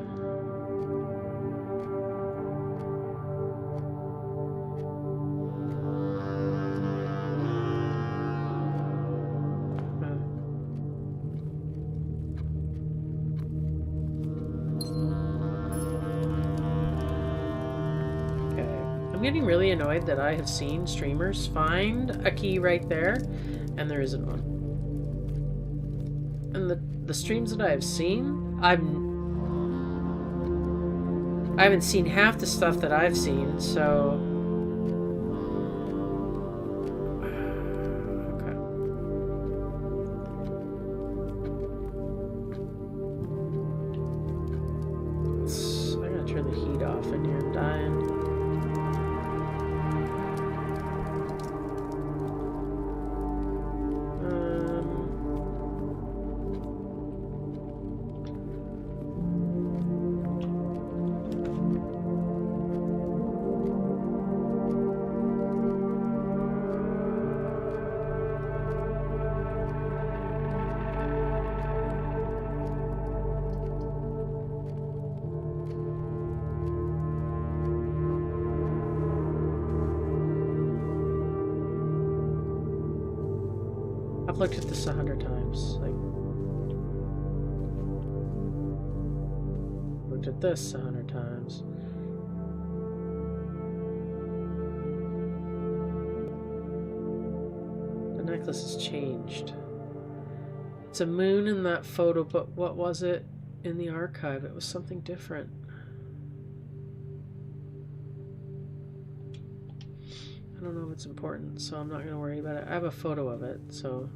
Speaker 1: I'm getting really annoyed that I have seen streamers find a key right there, and there isn't one. And the streams that I have seen, I haven't seen half the stuff that I've seen, so... Okay. I gotta turn the heat off in here, I'm dying. I've looked at this 100 times. Like, looked at this 100 times. The necklace has changed. It's a moon in that photo, but what was it in the archive? It was something different. I don't know if it's important, so I'm not going to worry about it. I have a photo of it, so...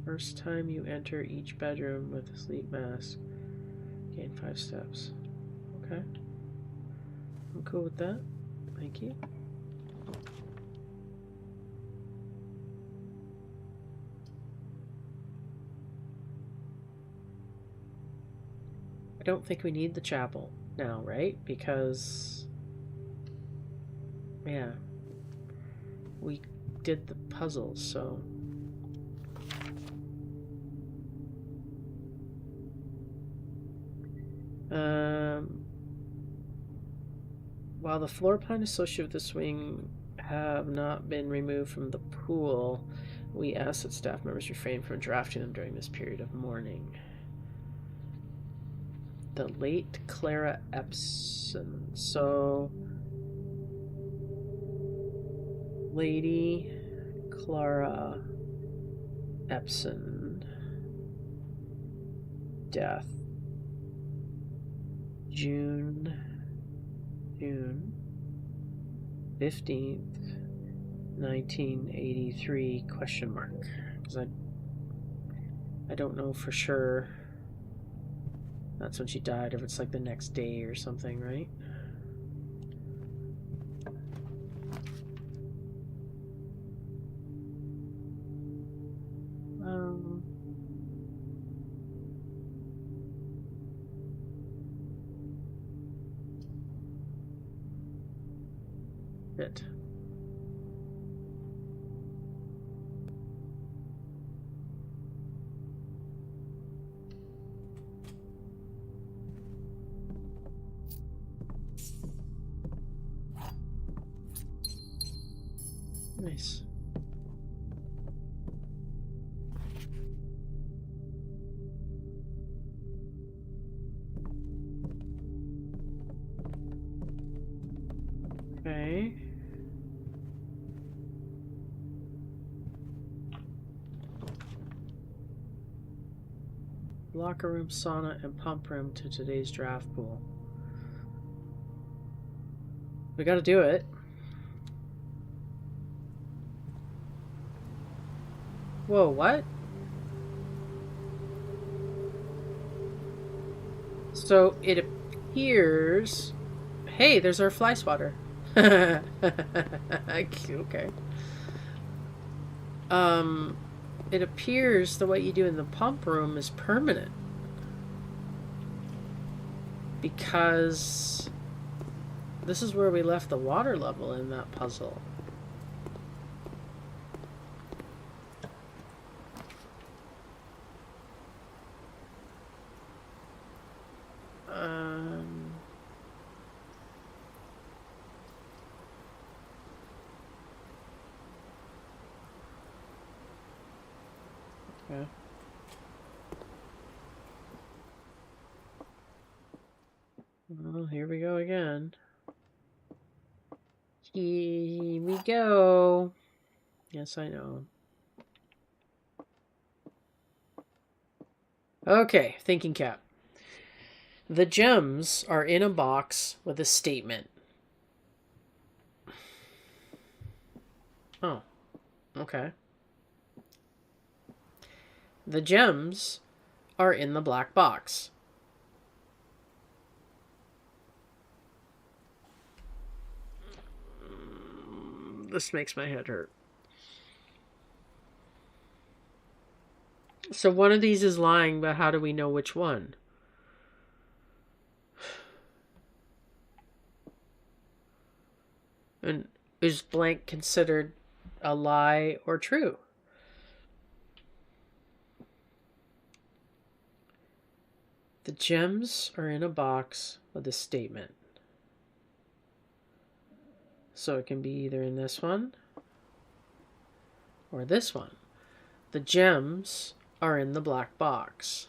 Speaker 1: First time you enter each bedroom with a sleep mask, gain 5 steps. Okay. I'm cool with that. Thank you. I don't think we need the chapel now, right? Because, yeah, we did the puzzles, so... While the floor plan associated with this wing have not been removed from the pool, we ask that staff members refrain from drafting them during this period of mourning. The late Clara Epson. So, Lady Clara Epson. Death. June 15th, 1983, question mark. Because I don't know for sure that's when she died, if it's like the next day or something, right? Bit. Nice. Okay. Locker room, sauna, and pump room to today's draft pool. We gotta do it. Whoa, what? So it appears... Hey, there's our fly swatter. Okay. It appears the what you do in the pump room is permanent. Because this is where we left the water level in that puzzle. Okay. Well, here we go again. Here we go. Yes, I know. Okay, thinking cap. The gems are in a box with a statement. Oh, okay. The gems are in the black box. This makes my head hurt. So one of these is lying, but how do we know which one? And is blank considered a lie or true? The gems are in a box with a statement. So it can be either in this one or this one. The gems are in the black box.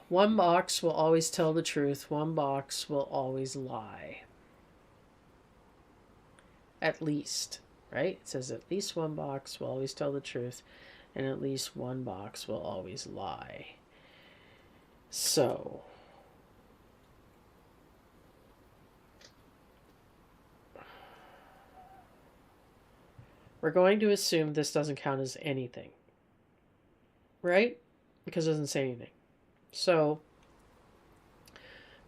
Speaker 1: One box will always tell the truth. One box will always lie. At least, right? It says at least one box will always tell the truth. and at least one box will always lie. So we're going to assume this doesn't count as anything, right? Because it doesn't say anything. So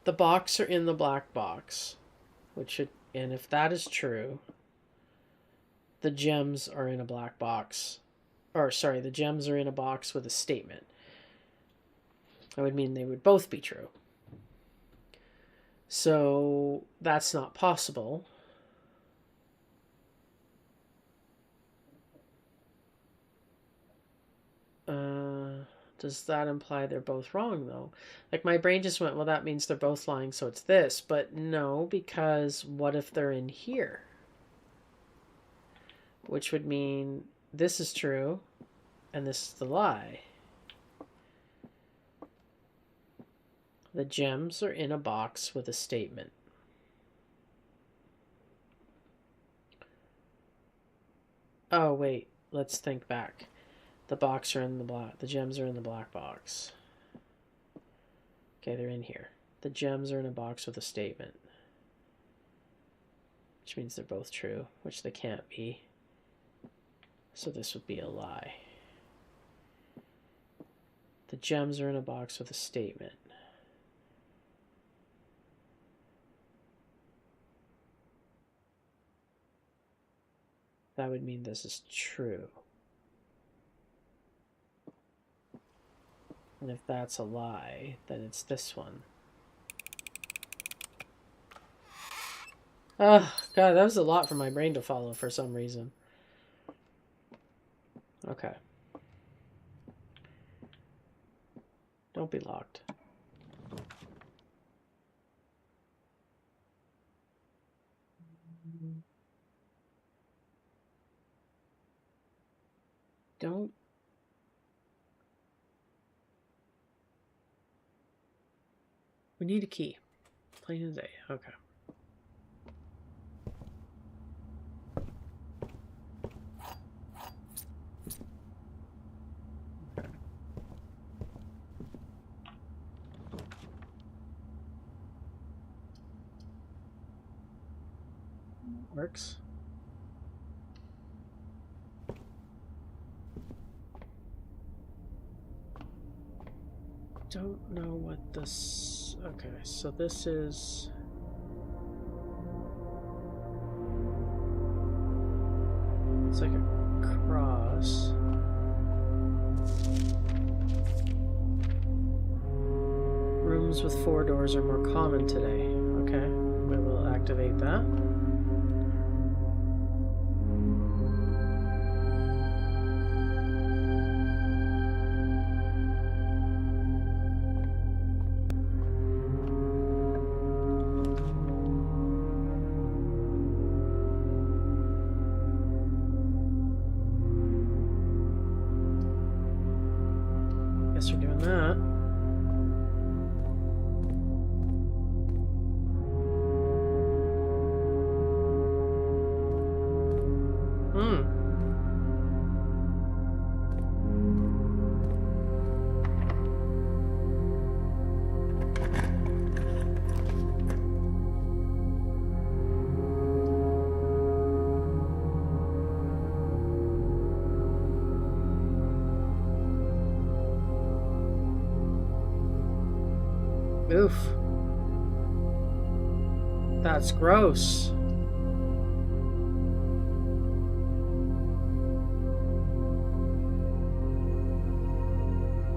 Speaker 1: the box are in the black box, which should, and if that is true, the gems are in a black box. Or sorry, the gems are in a box with a statement. That would mean they would both be true. So that's not possible. Does that imply they're both wrong, though? Like, my brain just went, well, that means they're both lying, so it's this. But no, because what if they're in here? Which would mean this is true, and this is the lie. The gems are in a box with a statement. Oh, wait. Let's think back. The box are in the black. The gems are in the black box. Okay, they're in here. The gems are in a box with a statement. Which means they're both true, which they can't be. So this would be a lie. The gems are in a box with a statement. That would mean this is true. And if that's a lie, then it's this one. Oh, God, that was a lot for my brain to follow for some reason. Okay. Don't be locked. Don't. We need a key. Plain as day. Okay. Works. Don't know what this... Okay, so this is... It's like a cross. Rooms with 4 doors are more common today. Okay, we will activate that. Guess we're doing that. Oof. That's gross.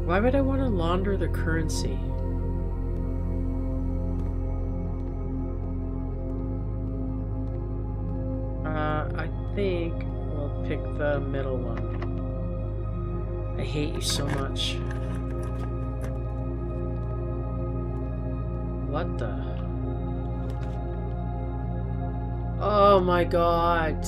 Speaker 1: Why would I want to launder the currency? I think we'll pick the middle one. I hate you so much. What the? Oh my god.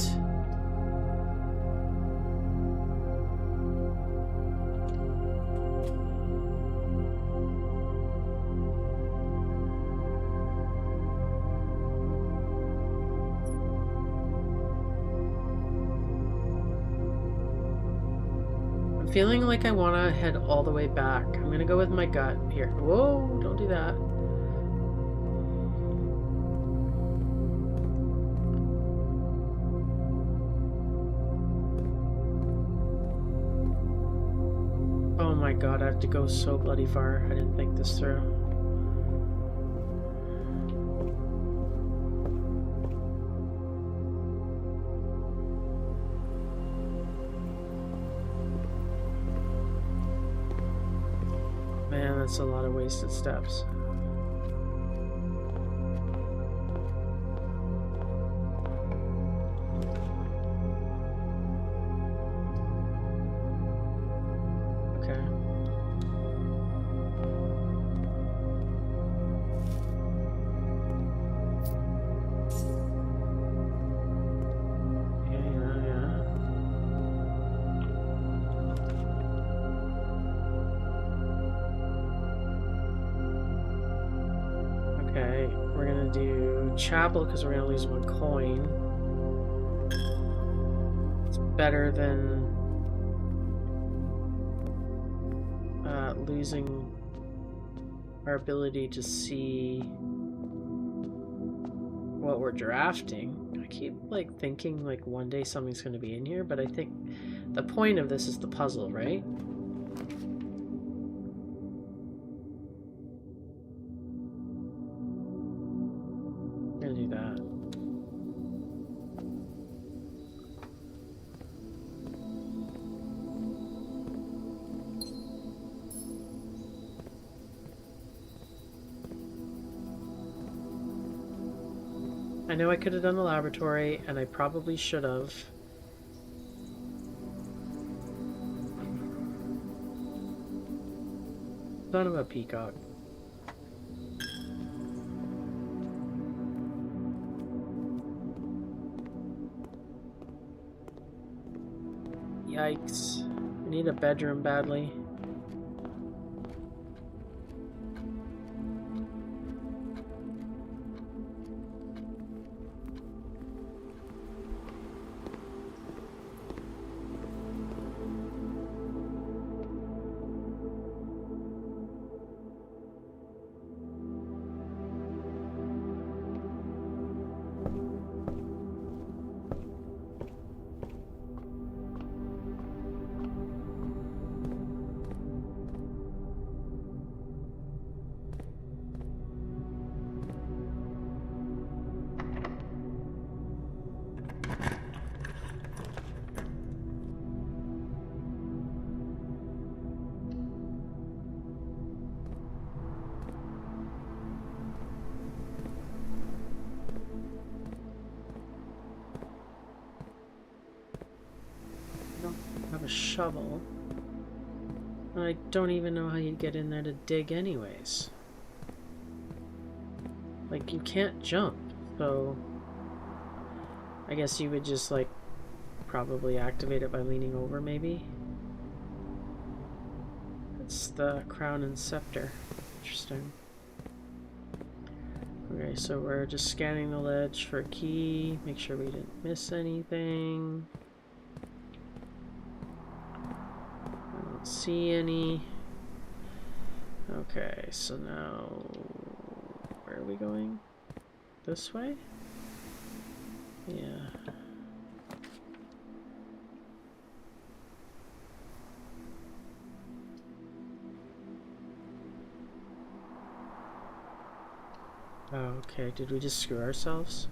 Speaker 1: Feeling like I want to head all the way back. I'm going to go with my gut here. Whoa, don't do that. Oh my god, I have to go so bloody far. I didn't think this through. Man, that's a lot of wasted steps. Chapel because we're gonna lose 1 coin. It's better than losing our ability to see what we're drafting. I keep like thinking like one day something's gonna be in here, but I think the point of this is the puzzle, right? I know I could have done the laboratory, and I probably should have. Son of a peacock. Yikes. I need a bedroom badly. A shovel. I don't even know how you get in there to dig anyways. Like, you can't jump, so I guess you would just like probably activate it by leaning over, maybe. It's the crown and scepter. Interesting. Okay, so we're just scanning the ledge for a key, make sure we didn't miss anything. See any. Okay, so now where are we going? This way? Yeah. Okay, did we just screw ourselves?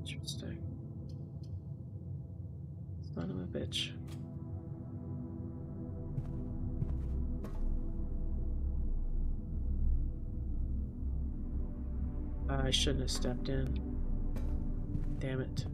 Speaker 1: Interesting. Son of a bitch. I shouldn't have stepped in. Damn it.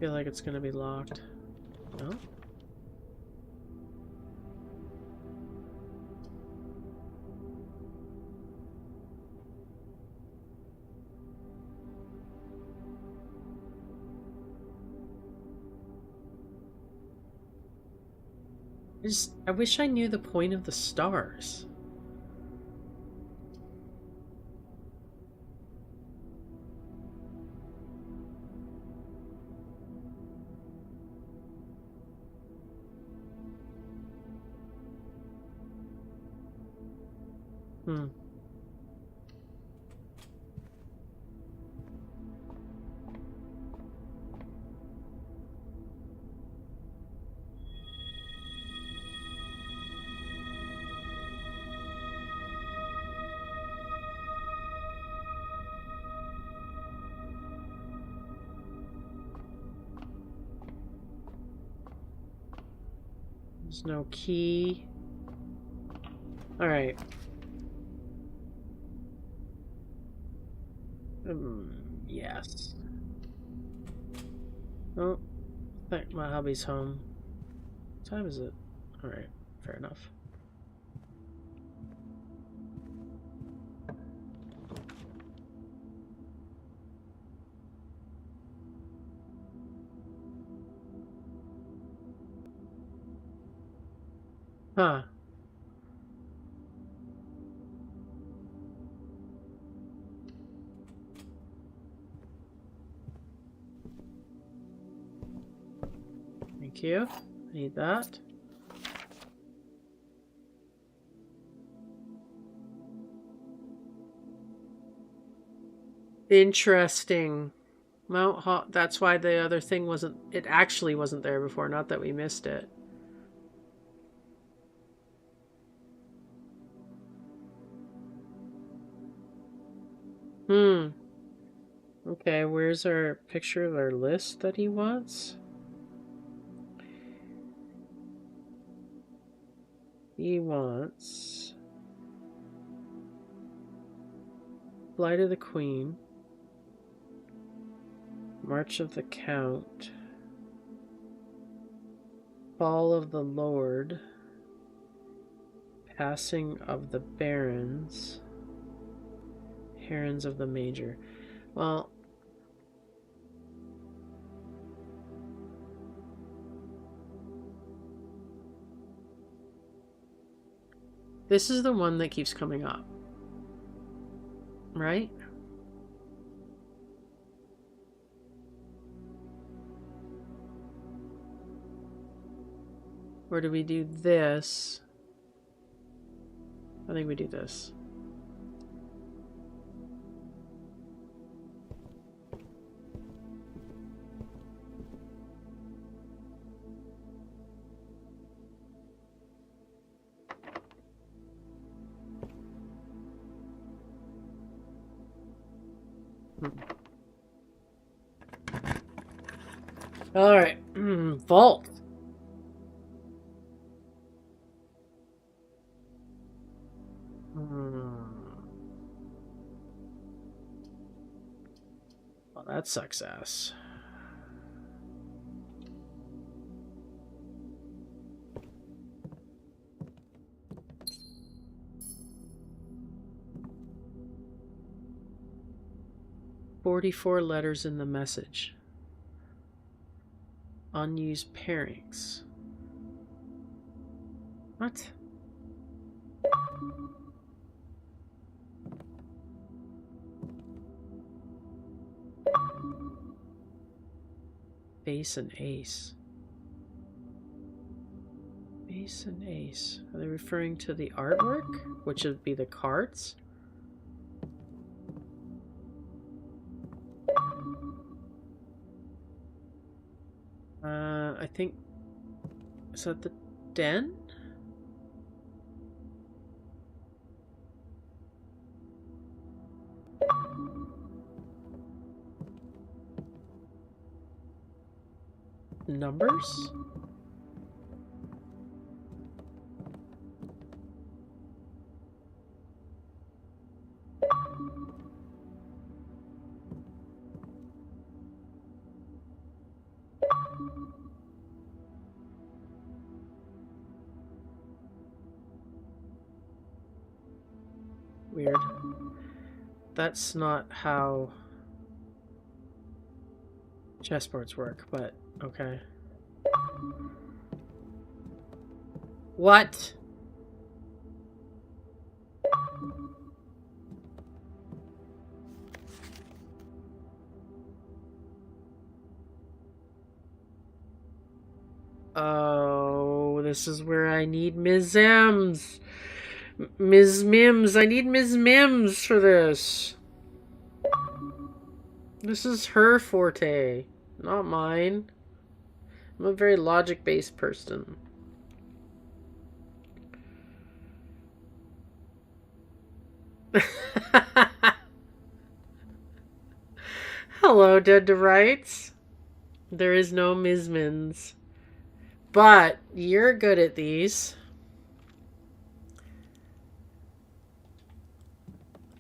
Speaker 1: feel like it's gonna be locked. No? I wish I knew the point of the stars. Hmm. There's no key. All right. Yes. Oh, I think my hubby's home. What time is it? All right, fair enough. Huh. Thank you. Need that. Interesting. Mount Hot. That's why the other thing wasn't. It actually wasn't there before. Not that we missed it. Hmm. Okay, where's our picture of our list that he wants? He wants Flight of the Queen, March of the Count, Fall of the Lord, Passing of the Barons, Herons of the Major. Well, this is the one that keeps coming up, right? Or do we do this? I think we do this. All right, vault. Well, that sucks ass. "44 letters in the message. Unused pairings." What? Ace and ace. Ace and ace. Are they referring to the artwork? Which would be the cards? I think... Is that the den? Numbers? Weird. That's not how chessboards work, but okay. What? Oh, this is where I need Ms. M's. Ms. Mims. I need Ms. Mims for this. This is her forte, not mine. I'm a very logic-based person. Hello, Dead to Rights. There is no Ms. Mins. But you're good at these.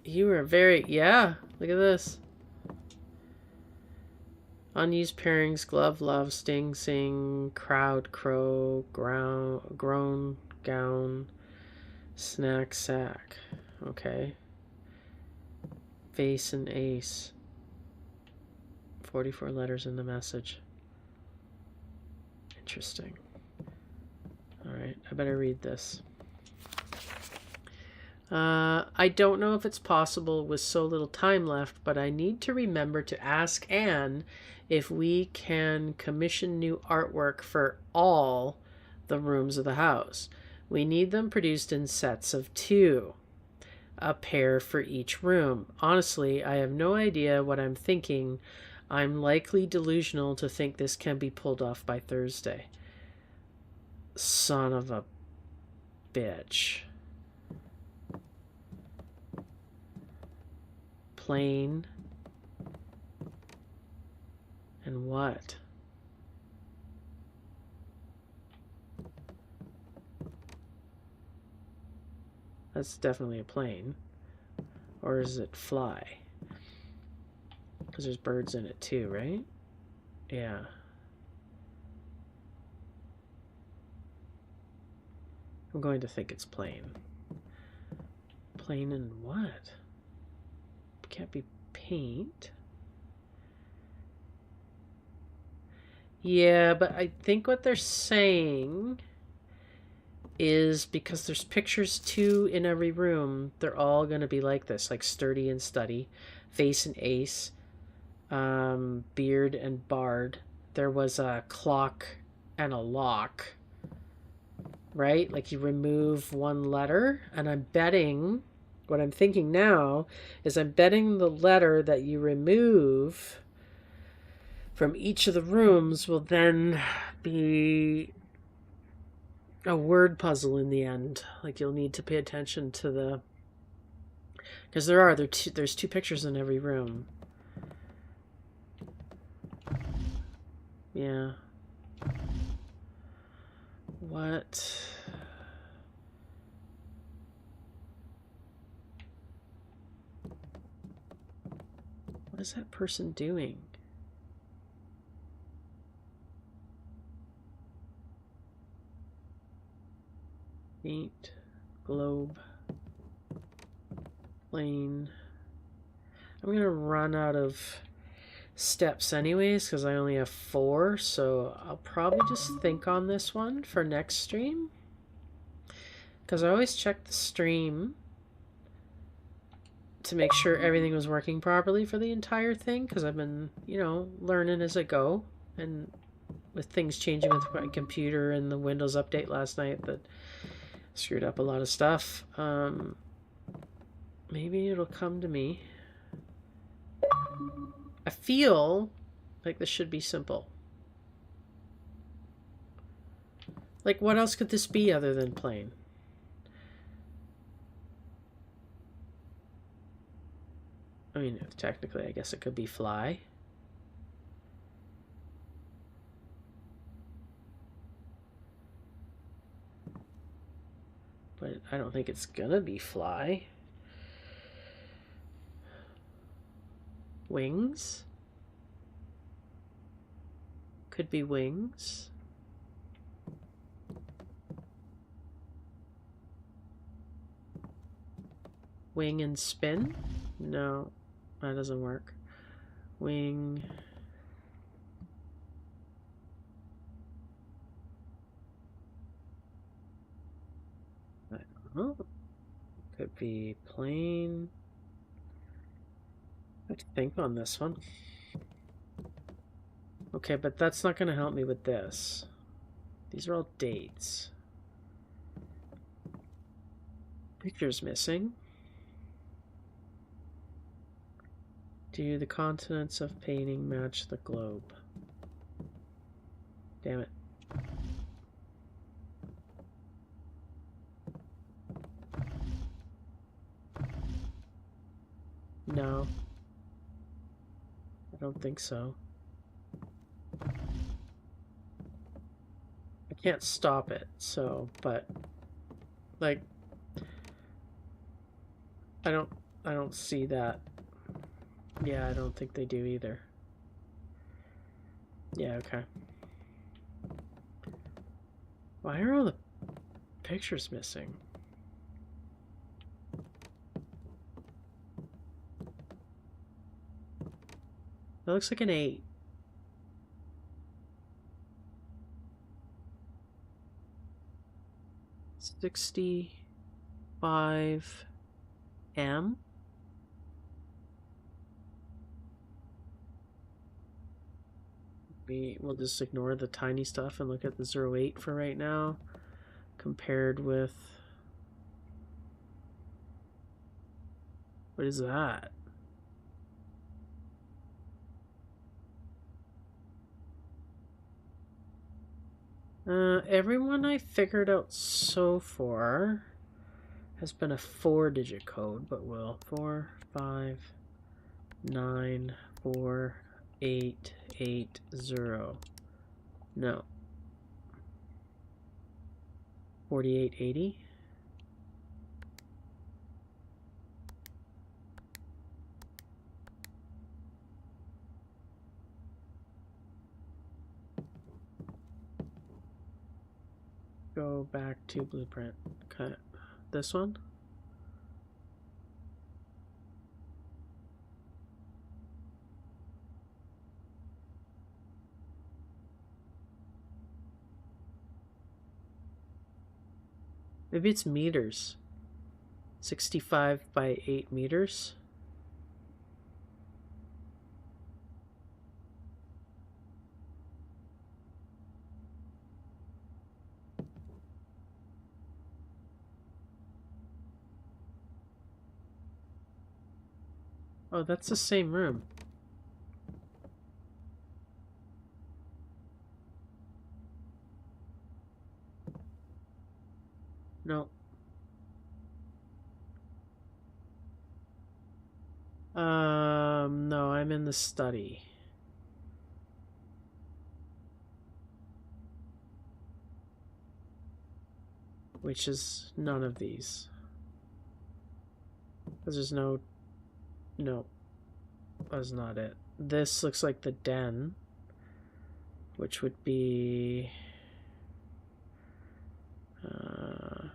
Speaker 1: You are very... Yeah, look at this. Unused pairings, glove, love, sting, sing, crowd, crow, groan, gown, snack, sack. Okay. Face and ace. 44 letters in the message. Interesting. Alright, I better read this. I don't know if it's possible with so little time left, but I need to remember to ask Anne if we can commission new artwork for all the rooms of the house. We need them produced in sets of 2, a pair for each room. Honestly, I have no idea what I'm thinking. I'm likely delusional to think this can be pulled off by Thursday. Son of a bitch. Plain. And what? That's definitely a plane. Or is it fly? Because there's birds in it too, right? Yeah. I'm going to think it's plain. Plain and what? Can't be paint. Yeah, but I think what they're saying is because there's pictures 2 in every room, they're all going to be like this, like sturdy and study, face and ace, beard and bard. There was a clock and a lock, right? Like you remove one letter, and I'm betting, what I'm thinking now is I'm betting the letter that you remove from each of the rooms will then be a word puzzle in the end. Like you'll need to pay attention to the... Because there's 2 pictures in every room. Yeah. What... What is that person doing? Paint, globe, plane. I'm going to run out of steps anyways because I only have 4, so I'll probably just think on this one for next stream. Because I always check the stream to make sure everything was working properly for the entire thing, because I've been, you know, learning as I go, and with things changing with my computer and the Windows update last night that screwed up a lot of stuff. Maybe it'll come to me. I feel like this should be simple. Like, what else could this be other than plain? I mean, technically, I guess it could be fly. But I don't think it's gonna be fly. Wings? Could be wings. Wing and spin? No, that doesn't work. Wing. I don't know. Could be plane. I have to think on this one. Okay, but that's not going to help me with this. These are all dates. Picture's missing. Do the continents of painting match the globe? Damn it. No. I don't think so. I can't stop it, so, but like I don't see that. Yeah, I don't think they do either. Yeah, okay. Why are all the pictures missing? That looks like an 8. $65M. We'll just ignore the tiny stuff and look at the 08 for right now, compared with, what is that? Everyone I figured out so far has been a 4-digit code, but will 4, 5, 9, 4, 8, 8, 0. No. 4880. Go back to blueprint. Cut this one. Maybe it's meters. 65 by 8 meters. Oh, that's the same room. No. No, I'm in the study. Which is none of these. Because there's no... No. That's not it. This looks like the den. Which would be... where'd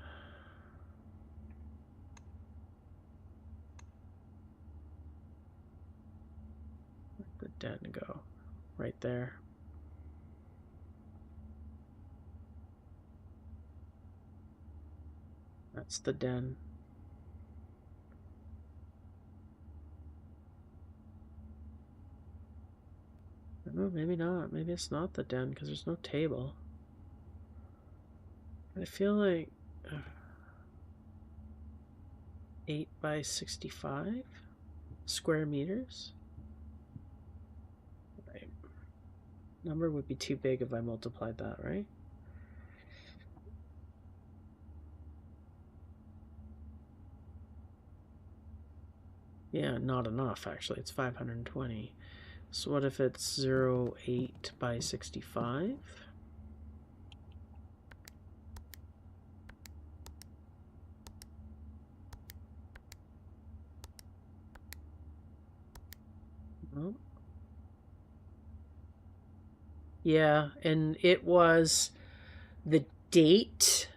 Speaker 1: the den go? Right there. That's the den. No, maybe not. Maybe it's not the den because there's no table. I feel like 8 by 65 square meters. Right. Number would be too big if I multiplied that, right? Yeah, not enough actually. It's 520. So what if it's 08 by 65? Oh. Yeah, and it was the date.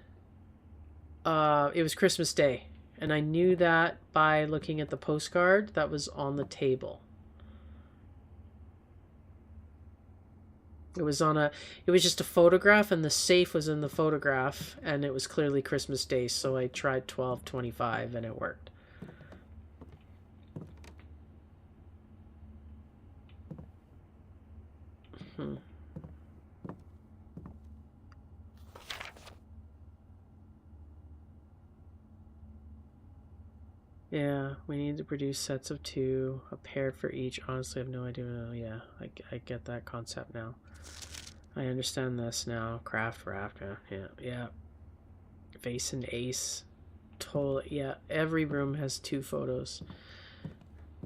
Speaker 1: It was Christmas Day, And I knew that by looking at the postcard that was on the table. It was just a photograph, and the safe was in the photograph, and it was clearly Christmas Day, so I tried 1225 and it worked. Yeah, we need to produce sets of 2, a pair for each. Honestly, I have no idea. Yeah, I get that concept now. I understand this now. Craft raft. Yeah. Vase and ace. Totally. Yeah, every room has 2 photos.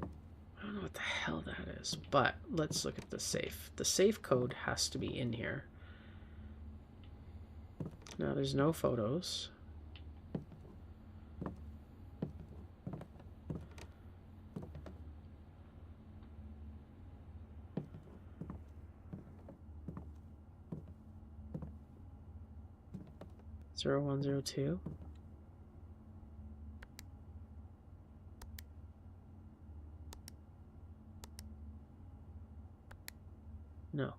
Speaker 1: I don't know what the hell that is, but let's look at the safe. The safe code has to be in here. Now, there's no photos. Zero 0102. No.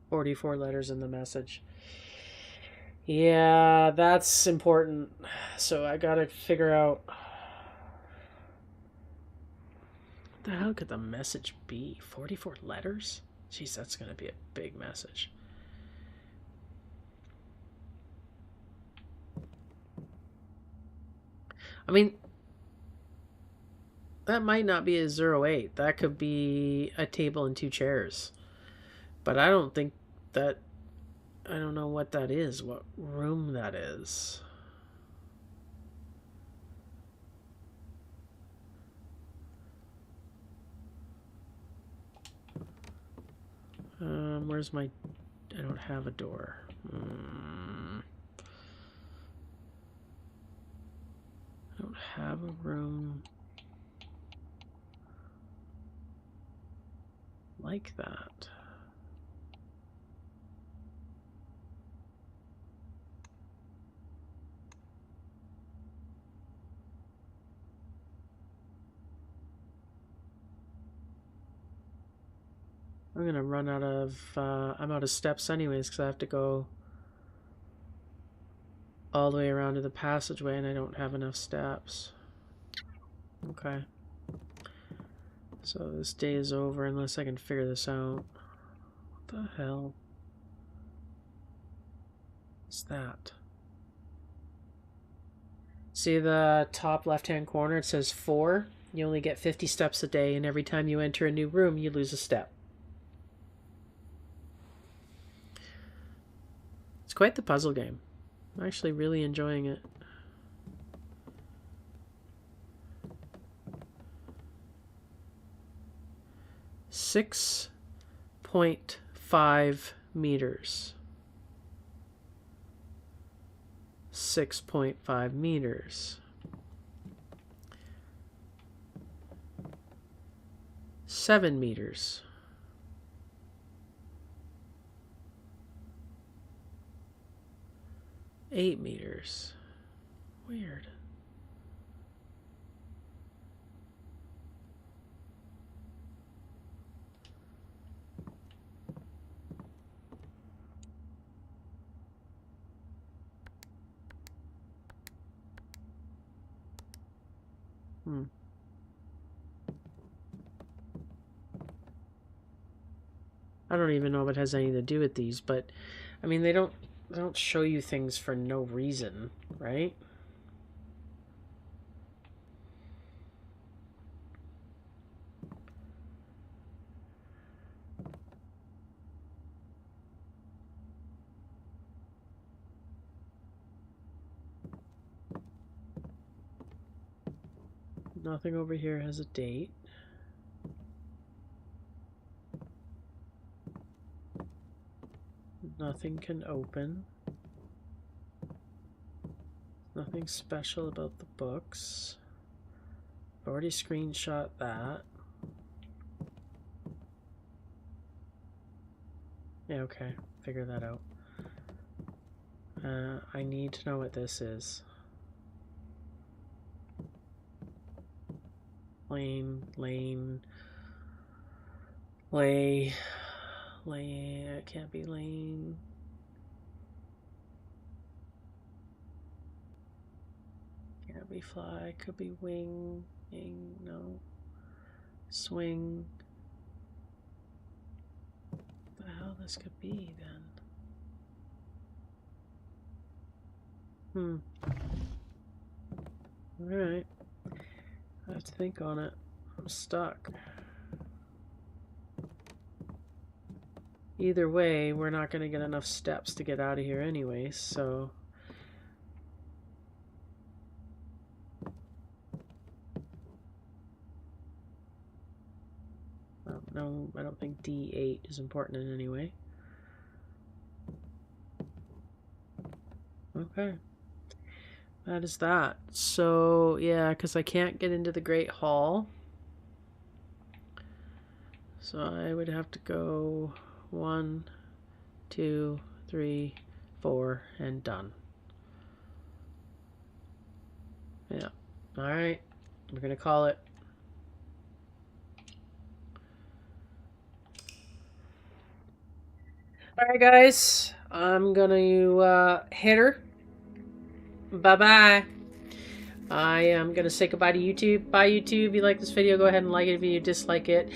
Speaker 1: "44 letters in the message." Yeah, that's important. So I gotta figure out what the hell could the message be? 44 letters? Jeez, that's gonna be a big message. I mean, that might not be a 08. That could be a table and 2 chairs. But I don't think that... I don't know what that is, what room that is. Where's my... I don't have a door. I don't have a room like that. I'm gonna run out of... I'm out of steps anyways, because I have to go all the way around to the passageway, and I don't have enough steps. Okay. So this day is over unless I can figure this out. What the hell is that? See the top left-hand corner? It says 4. You only get 50 steps a day, and every time you enter a new room, you lose a step. It's quite the puzzle game. I'm actually really enjoying it. .5 meters. 6.5 meters. 7 meters. 8 meters. Weird. I don't even know if it has anything to do with these, but I mean, they don't show you things for no reason, right? Nothing over here has a date. Nothing can open. Nothing special about the books. I've already screenshot that. Yeah, okay. Figure that out. I need to know what this is. Lane, lay, it can't be lane. Can't be fly, could be wing, no. Swing. What the hell this could be then? Alright. I have to think on it. I'm stuck. Either way, we're not going to get enough steps to get out of here anyway, so... No, I don't think D8 is important in any way. Okay. That is that. So, yeah, because I can't get into the Great Hall. So I would have to go 1, 2, 3, 4, and done. Yeah. Alright. We're going to call it. Alright, guys. I'm going to hit her. Bye-bye. I am going to say goodbye to YouTube. Bye, YouTube. If you like this video, go ahead and like it. If you dislike it,